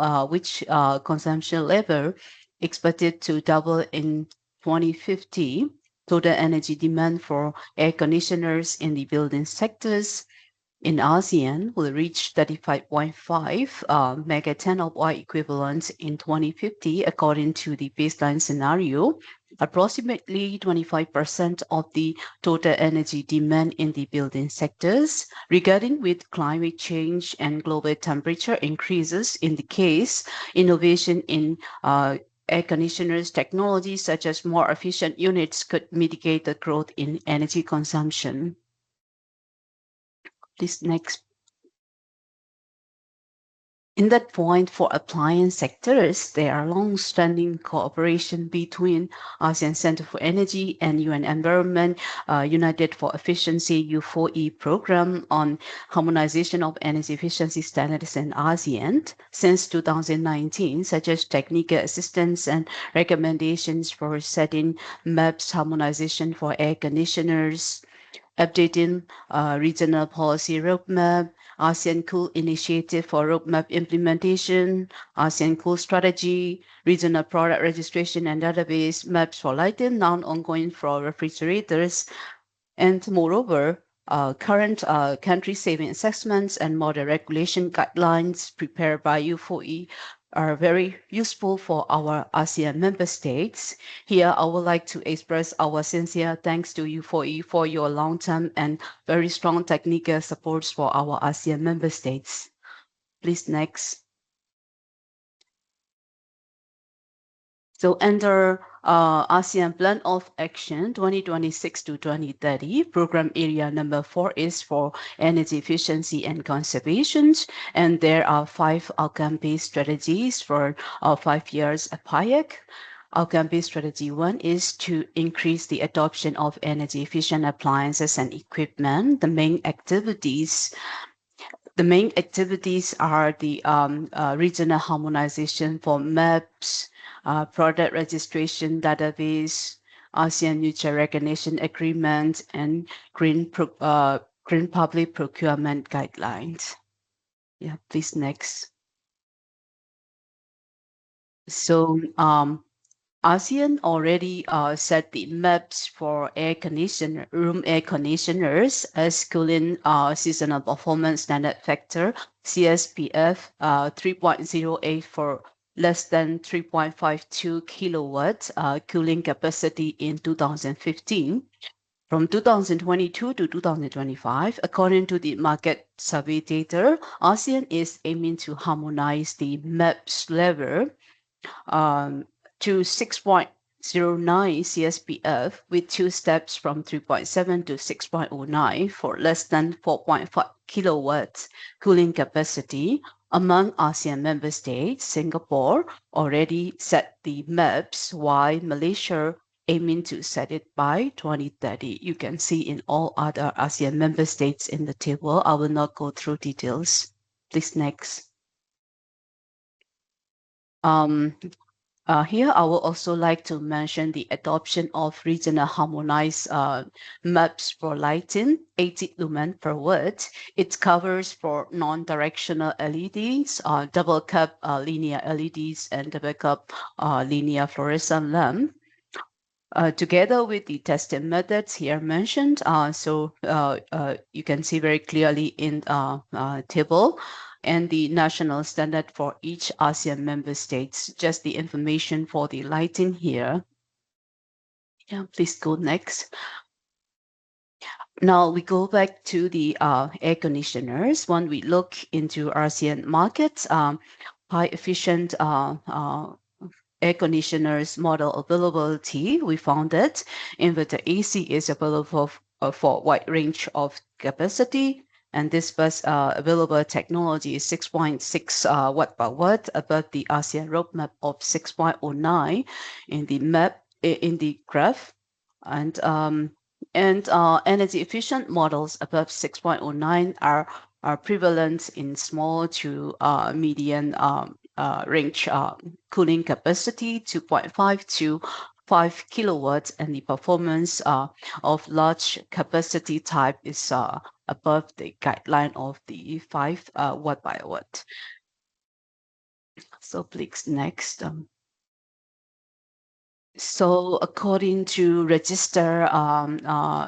consumption level expected to double in 2050. Total energy demand for air conditioners in the building sectors in ASEAN will reach 35.5 megaton of oil equivalent in 2050, according to the baseline scenario. Approximately 25% of the total energy demand in the building sectors. Regarding with climate change and global temperature increases in the case, innovation in air conditioners technology such as more efficient units could mitigate the growth in energy consumption. This next. In that point, for appliance sectors, there are long-standing cooperation between ASEAN Center for Energy and UN Environment, United for Efficiency U4E program on harmonization of energy efficiency standards in ASEAN since 2019, such as technical assistance and recommendations for setting maps harmonization for air conditioners, updating regional policy roadmap, ASEAN Cool Initiative for Roadmap Implementation, ASEAN Cool Strategy, Regional Product Registration and Database, Maps for Lighting, now ongoing for refrigerators, and moreover, current country saving assessments and model regulation guidelines prepared by U4E are very useful for our ASEAN member states. Here, I would like to express our sincere thanks to U4E for your long-term and very strong technical supports for our ASEAN member states. Please next. So under ASEAN Plan of Action 2026 to 2030, program area number 4 is for energy efficiency and conservation. And there are 5 outcome-based strategies for 5 years at PIAC. Outcome-based strategy 1 is to increase the adoption of energy efficient appliances and equipment. The main activities are the regional harmonization for maps, product registration database, ASEAN Mutual Recognition Agreement, and green public procurement guidelines. Yeah, please next. So ASEAN already set the maps for room air conditioners as cooling seasonal performance standard factor, CSPF 3.08 for less than 3.52 kilowatts cooling capacity in 2015. From 2022 to 2025, according to the market survey data, ASEAN is aiming to harmonize the MAPS level to 6.09 CSPF with two steps from 3.7 to 6.09 for less than 4.5 kilowatts cooling capacity. Among ASEAN member states, Singapore already set the MAPS, while Malaysia aiming to set it by 2030. You can see in all other ASEAN member states in the table. I will not go through details. Please next. Here, I would also like to mention the adoption of regional harmonized maps for lighting, 80 lumen per watt. It covers for non-directional LEDs, double cup linear LEDs, and double cup linear fluorescent lamp. Together with the testing methods here mentioned, you can see very clearly in table and the national standard for each ASEAN member states. Just the information for the lighting here. Yeah, please go next. Now we go back to the air conditioners. When we look into ASEAN markets, high efficient air conditioners model availability, we found that inverter AC is available for a wide range of capacity, and this bus available technology is 6.6 watt per watt above the ASEAN roadmap of 6.09 in the map in the graph, and energy efficient models above 6.09 are prevalent in small to medium range cooling capacity 2.5 to 5 kilowatts, and the performance of large capacity type is above the guideline of the 5 watt by watt. So please next. So according to register,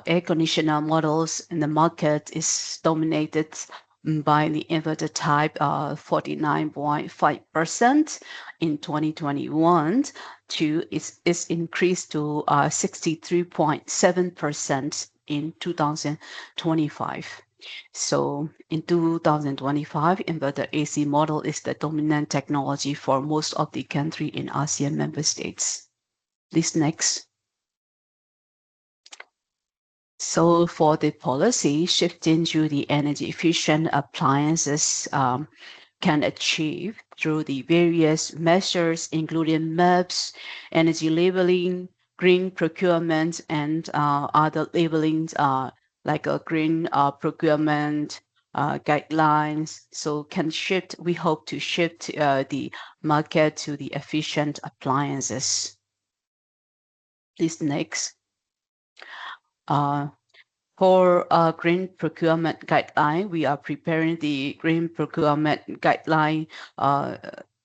air conditioner models in the market is dominated by the inverter type 49.5% in 2021 to is increased to 63.7% in 2025. So in 2025, inverter AC model is the dominant technology for most of the country in ASEAN member states. Please next. So for the policy, shifting to the energy efficient appliances can achieve through the various measures, including MAPs, energy labeling, green procurement, and other labelings like a green procurement guidelines. So we hope to shift the market to the efficient appliances. Please next. For a green procurement guideline, we are preparing the green procurement guideline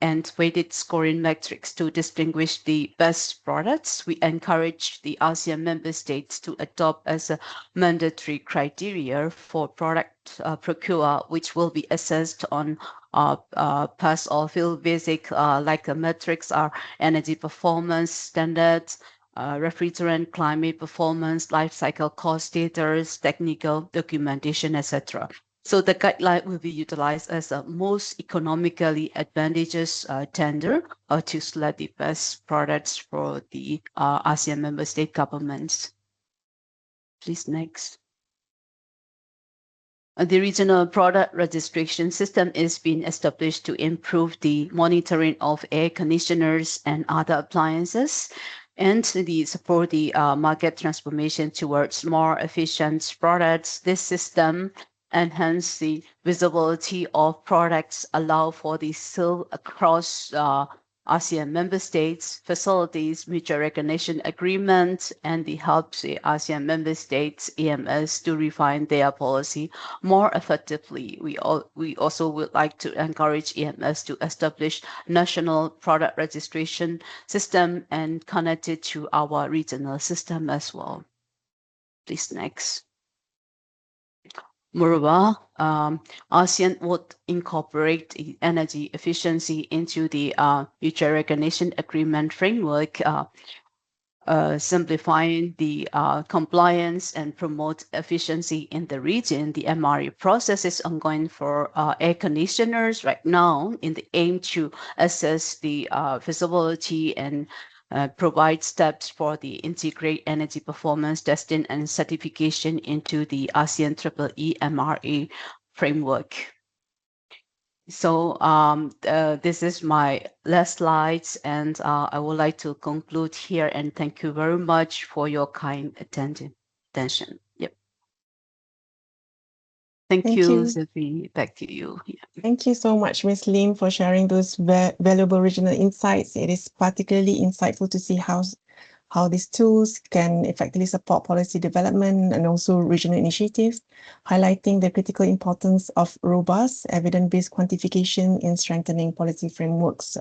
and weighted scoring metrics to distinguish the best products. We encourage the ASEAN member states to adopt as a mandatory criteria for product procure, which will be assessed on pass or fail basic like the metrics are energy performance standards, refrigerant climate performance, life cycle cost data, technical documentation, etc. So the guideline will be utilized as a most economically advantageous tender to select the best products for the ASEAN member state governments. Please next. The regional product registration system is being established to improve the monitoring of air conditioners and other appliances and support the market transformation towards more efficient products. This system enhance the visibility of products, allow for the sale across ASEAN member states, facilities mutual recognition agreements, and helps the ASEAN member states EMS to refine their policy more effectively. We also would like to encourage EMS to establish national product registration system and connect it to our regional system as well. Please next. Moreover, ASEAN would incorporate energy efficiency into the Mutual Recognition Agreement framework, simplifying the compliance and promote efficiency in the region. The MRE process is ongoing for air conditioners right now in the aim to assess the feasibility and provide steps for the integrate energy performance testing and certification into the ASEAN EEE MRE framework. So this is my last slides, and I would like to conclude here. And thank you very much for your kind attention. Yep. Thank you, Sophie. Back to you. Yeah. Thank you so much, Ms. Lim, for sharing those valuable regional insights. It is particularly insightful to see how these tools can effectively support policy development and also regional initiatives, highlighting the critical importance of robust, evidence-based quantification in strengthening policy frameworks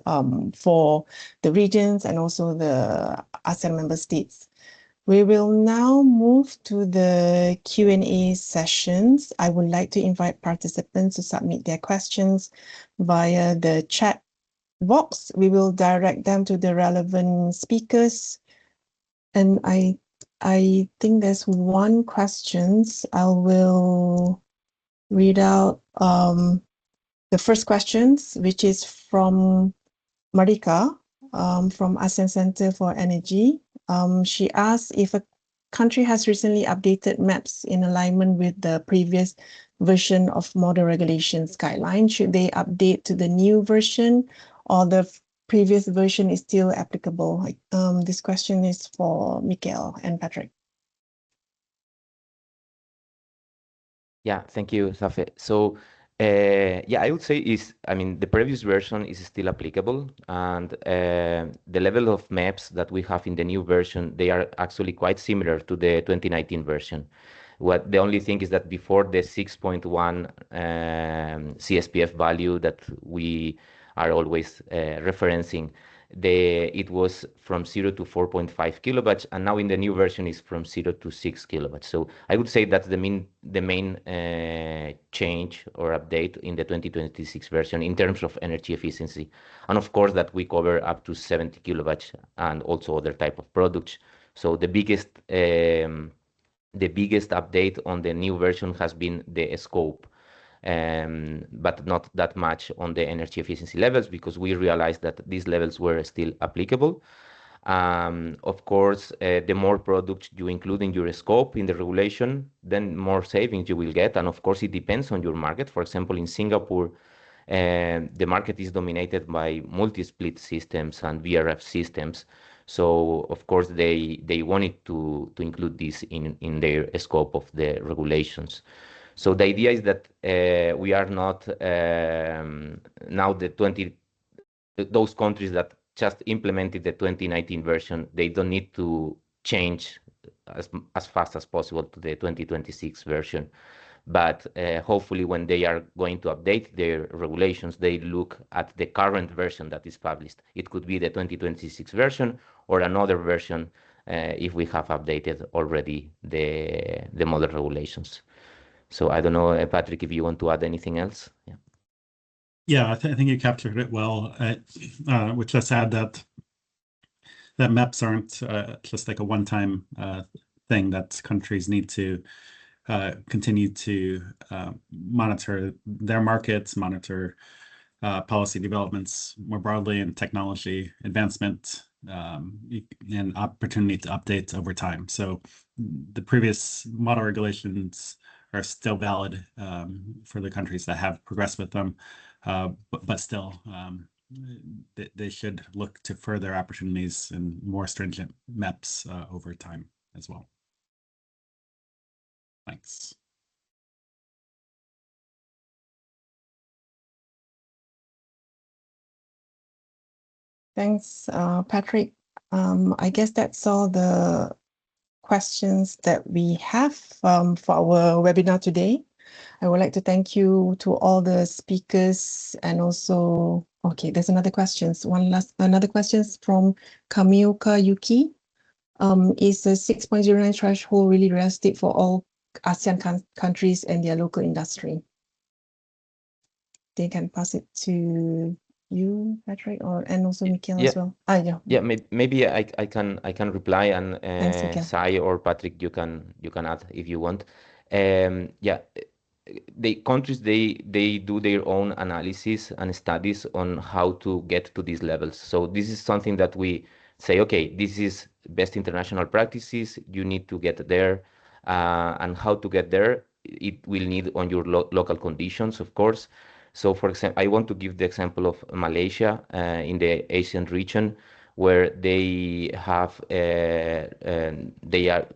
for the regions and also the ASEAN member states. We will now move to the Q&A sessions. I would like to invite participants to submit their questions via the chat box. We will direct them to the relevant speakers. And I think there's one question. I will read out the first questions, which is from Marika from ASEAN Center for Energy. She asked if a country has recently updated maps in alignment with the previous version of model regulations guideline. Should they update to the new version, or the previous version is still applicable? This question is for Mikael and Patrick. Yeah, thank you, Safe. So, yeah, I would say the previous version is still applicable, and the level of maps that we have in the new version, they are actually quite similar to the 2019 version. The only thing is that before the 6.1 CSPF value that we are always referencing, it was from 0 to 4.5 kilowatts, and now in the new version is from 0 to 6 kilowatts. So I would say that's the main change or update in the 2026 version in terms of energy efficiency. And of course that we cover up to 70 kilowatts and also other type of products. So the biggest update on the new version has been the scope. But not that much on the energy efficiency levels, because we realized that these levels were still applicable. Of course, the more products you include in your scope in the regulation, then more savings you will get. And of course, it depends on your market. For example, in Singapore, the market is dominated by multi-split systems and VRF systems. So of course, they wanted to include this in their scope of the regulations. So the idea is that we are not now those countries that just implemented the 2019 version, they don't need to change as fast as possible to the 2026 version. But hopefully when they are going to update their regulations, they look at the current version that is published. It could be the 2026 version or another version if we have updated already the model regulations. So I don't know, Patrick, if you want to add anything else. Yeah. Yeah, I think you captured it well. Which just add that maps aren't just like a one-time thing, that countries need to continue to monitor their markets, monitor policy developments more broadly, and technology advancement, and opportunity to update over time. So the previous model regulations are still valid for the countries that have progressed with them, but still they should look to further opportunities and more stringent MEPs over time as well. Thanks. Thanks, Patrick. I guess that's all the questions that we have for our webinar today. I would like to thank you to all the speakers, and also, okay, there's another question. Another question from Kamioka Yuki. Is the 6.09 threshold really realistic for all ASEAN countries and their local industry. They can pass it to you, Patrick, and also Mikhail as well. Yeah, maybe I can reply, and Thanks, Mikhail. Sai or Patrick, you can add if you want. Yeah, the countries they do their own analysis and studies on how to get to these levels. So this is something that we say, okay, this is best international practices. You need to get there, and how to get there. It will need on your local conditions, of course. So, for example, I want to give the example of Malaysia in the Asian region, where they have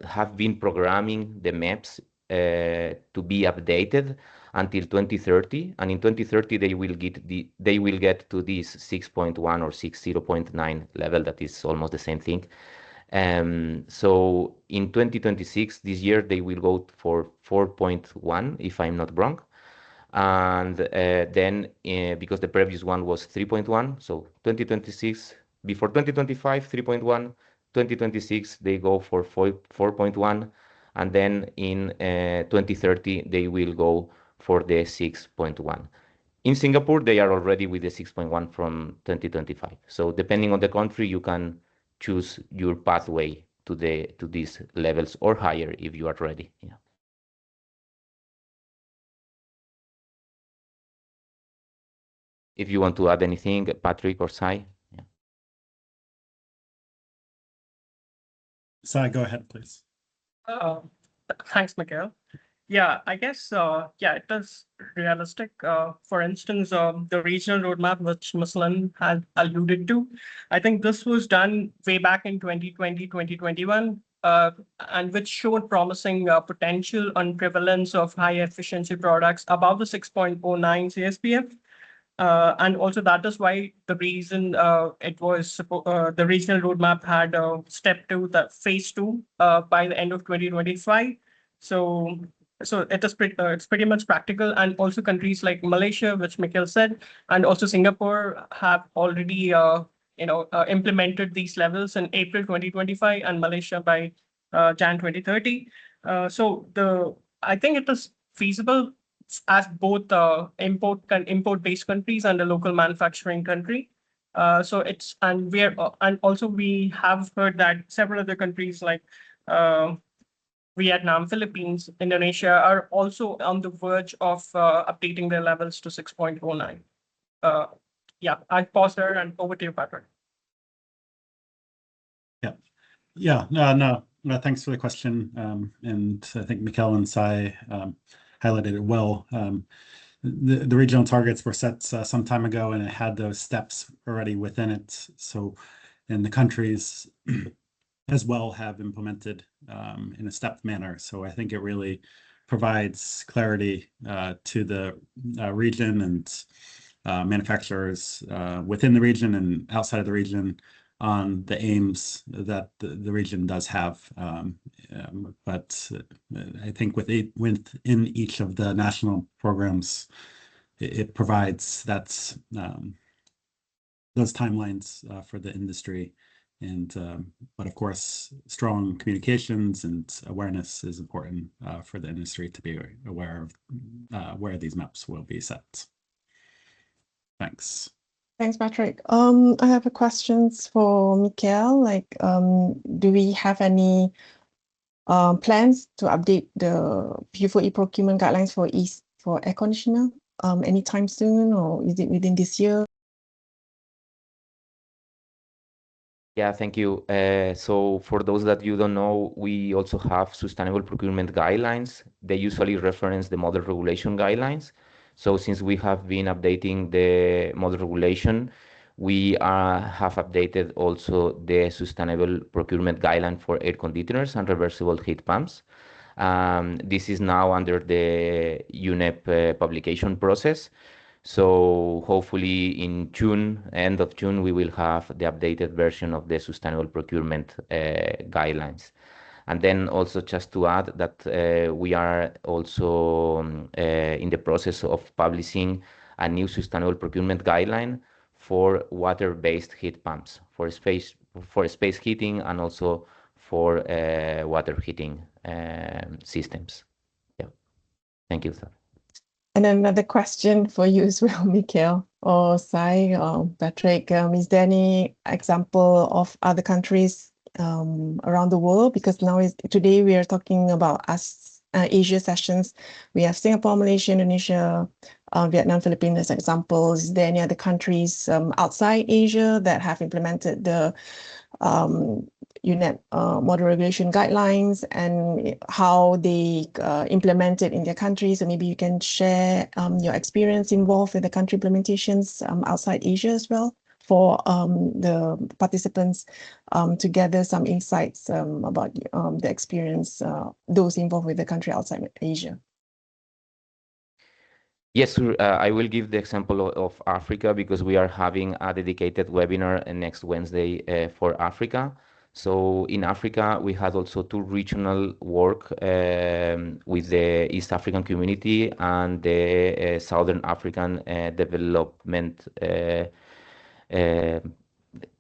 have been programming the maps to be updated until 2030, and in 2030 they will get to this 6.1 or 60.9 level. That is almost the same thing. So in 2026, this year, they will go for 4.1, if I'm not wrong. And then because the previous one was 3.1, so 2026, before 2025, 3.1, 2026, they go for 4.1, and then in 2030, they will go for the 6.1. In Singapore, they are already with the 6.1 from 2025. So depending on the country, you can choose your pathway to these levels or higher if you are ready. Yeah. If you want to add anything, Patrick or Sai. Yeah. Sai, go ahead, please. Thanks, Mikhail. Yeah, I guess, it is realistic. For instance, the regional roadmap, which Muslim had alluded to, I think this was done way back in 2020, 2021, and which showed promising potential on prevalence of high efficiency products above the 6.09 CSPF. And also that is why the reason it was the regional roadmap had step two, the phase two, by the end of 2025. So it is it's pretty much practical, and also countries like Malaysia, which Mikhail said, and also Singapore have already implemented these levels in April 2025, and Malaysia by Jan 2030. I think it is feasible as both import based countries and a local manufacturing country. And also we have heard that several other countries like Vietnam, Philippines, Indonesia are also on the verge of updating their levels to 6.09. I pause there and over to you, Patrick. No, thanks for the question. And I think Mikhail and Sai highlighted it well. The regional targets were set some time ago, and it had those steps already within it. So, and the countries as well have implemented in a stepped manner. So I think it really provides clarity to the region and manufacturers within the region and outside of the region on the aims that the region does have. But I think within each of the national programs, it provides those timelines for the industry. But of course, strong communications and awareness is important for the industry to be aware of where these maps will be set. Thanks. Thanks, Patrick. I have a questions for Mikhail. Do we have any plans to update the FIFO e-procurement guidelines for air conditioner anytime soon, or is it within this year? Yeah, thank you. So for those that you don't know, we also have sustainable procurement guidelines. They usually reference the model regulation guidelines. So since we have been updating the model regulation, we have updated also the sustainable procurement guideline for air conditioners and reversible heat pumps. This is now under the UNEP publication process. So hopefully in June, end of June, we will have the updated version of the sustainable procurement guidelines. And then also just to add that we are also in the process of publishing a new sustainable procurement guideline for water-based heat pumps for space heating and also for water heating systems. Thank you, sir. And another question for you as well, Mikhail or Sai or Patrick. Is there any example of other countries around the world? Because today we are talking about Asia sessions. We have Singapore, Malaysia, Indonesia, Vietnam, Philippines as examples. Is there any other countries outside Asia that have implemented the UNEP model regulation guidelines and how they implement it in their countries? So maybe you can share your experience involved with the country implementations outside Asia as well for the participants to gather some insights about the experience, those involved with the country outside Asia. Yes, sir. I will give the example of Africa because we are having a dedicated webinar next Wednesday for Africa. So in Africa, we had also two regional work with the East African community and the Southern African Development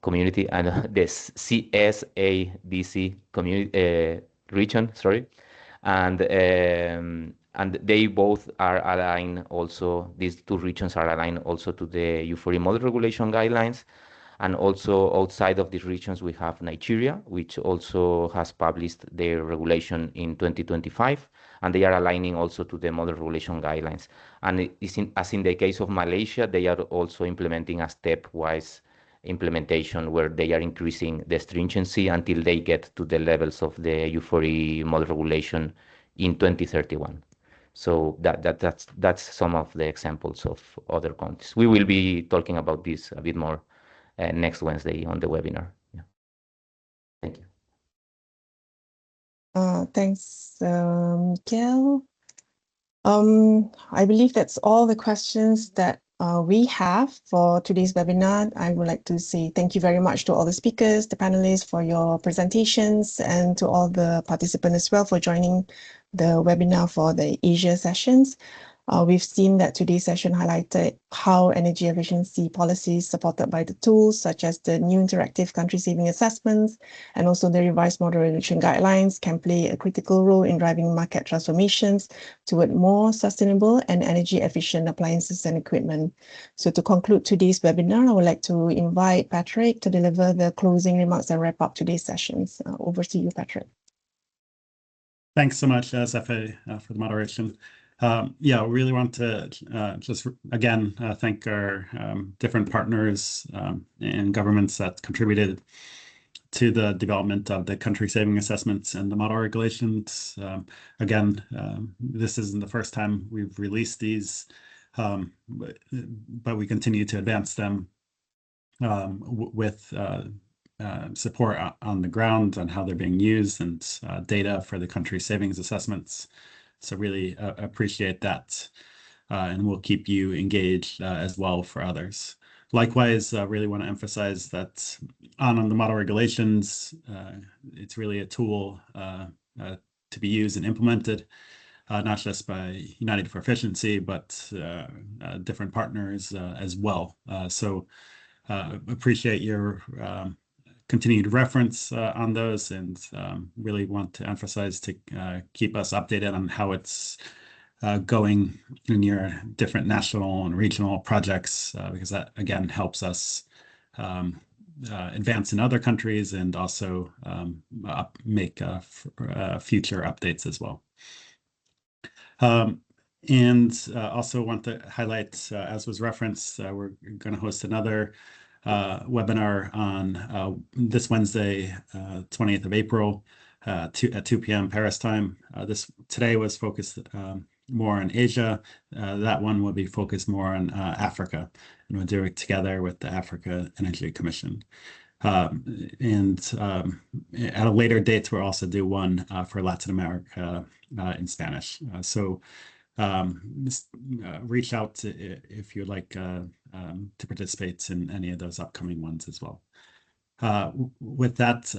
community and the CSADC community region, sorry. And they both are aligned also, these two regions are aligned also to the U4E model regulation guidelines. And also outside of these regions, we have Nigeria, which also has published their regulation in 2025, and they are aligning also to the model regulation guidelines. And as in the case of Malaysia, they are also implementing a stepwise implementation where they are increasing the stringency until they get to the levels of the U4E model regulation in 2031. So that's some of the examples of other countries. We will be talking about this a bit more next Wednesday on the webinar. Yeah. Thank you. Thanks, Mikhail. I believe that's all the questions that we have for today's webinar. I would like to say thank you very much to all the speakers, the panelists for your presentations, and to all the participants as well for joining the webinar for the Asia sessions. We've seen that today's session highlighted how energy efficiency policies supported by the tools such as the new interactive country saving assessments and also the revised model regulation guidelines can play a critical role in driving market transformations toward more sustainable and energy efficient appliances and equipment. So to conclude today's webinar, I would like to invite Patrick to deliver the closing remarks and wrap up today's sessions. Over to you, Patrick. Thanks so much, Safi, for the moderation. Yeah, we really want to just again thank our different partners and governments that contributed to the development of the country saving assessments and the model regulations. Again, this isn't the first time we've released these, but we continue to advance them with support on the ground on how they're being used and data for the country savings assessments. So really appreciate that, and we'll keep you engaged as well for others. Likewise, really want to emphasize that on the model regulations, it's really a tool to be used and implemented, not just by United for Efficiency, but different partners as well. So appreciate your continued reference on those, and really want to emphasize to keep us updated on how it's going in your different national and regional projects, because that again helps us advance in other countries and also make future updates as well. And also want to highlight, as was referenced, we're going to host another webinar on this Wednesday, 20th of April, at 2 p.m. Paris time. Today was focused more on Asia. That one will be focused more on Africa, and we'll do it together with the Africa Energy Commission. And at a later date, we'll also do one for Latin America in Spanish. So just reach out if you'd like to participate in any of those upcoming ones as well. With that,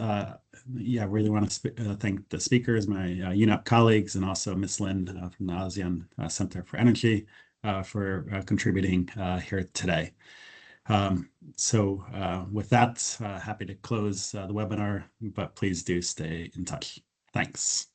yeah, I really want to thank the speakers, my UNEP colleagues, and also Ms. Lin from the ASEAN Center for Energy for contributing here today. So with that, happy to close the webinar, but please do stay in touch. Thanks.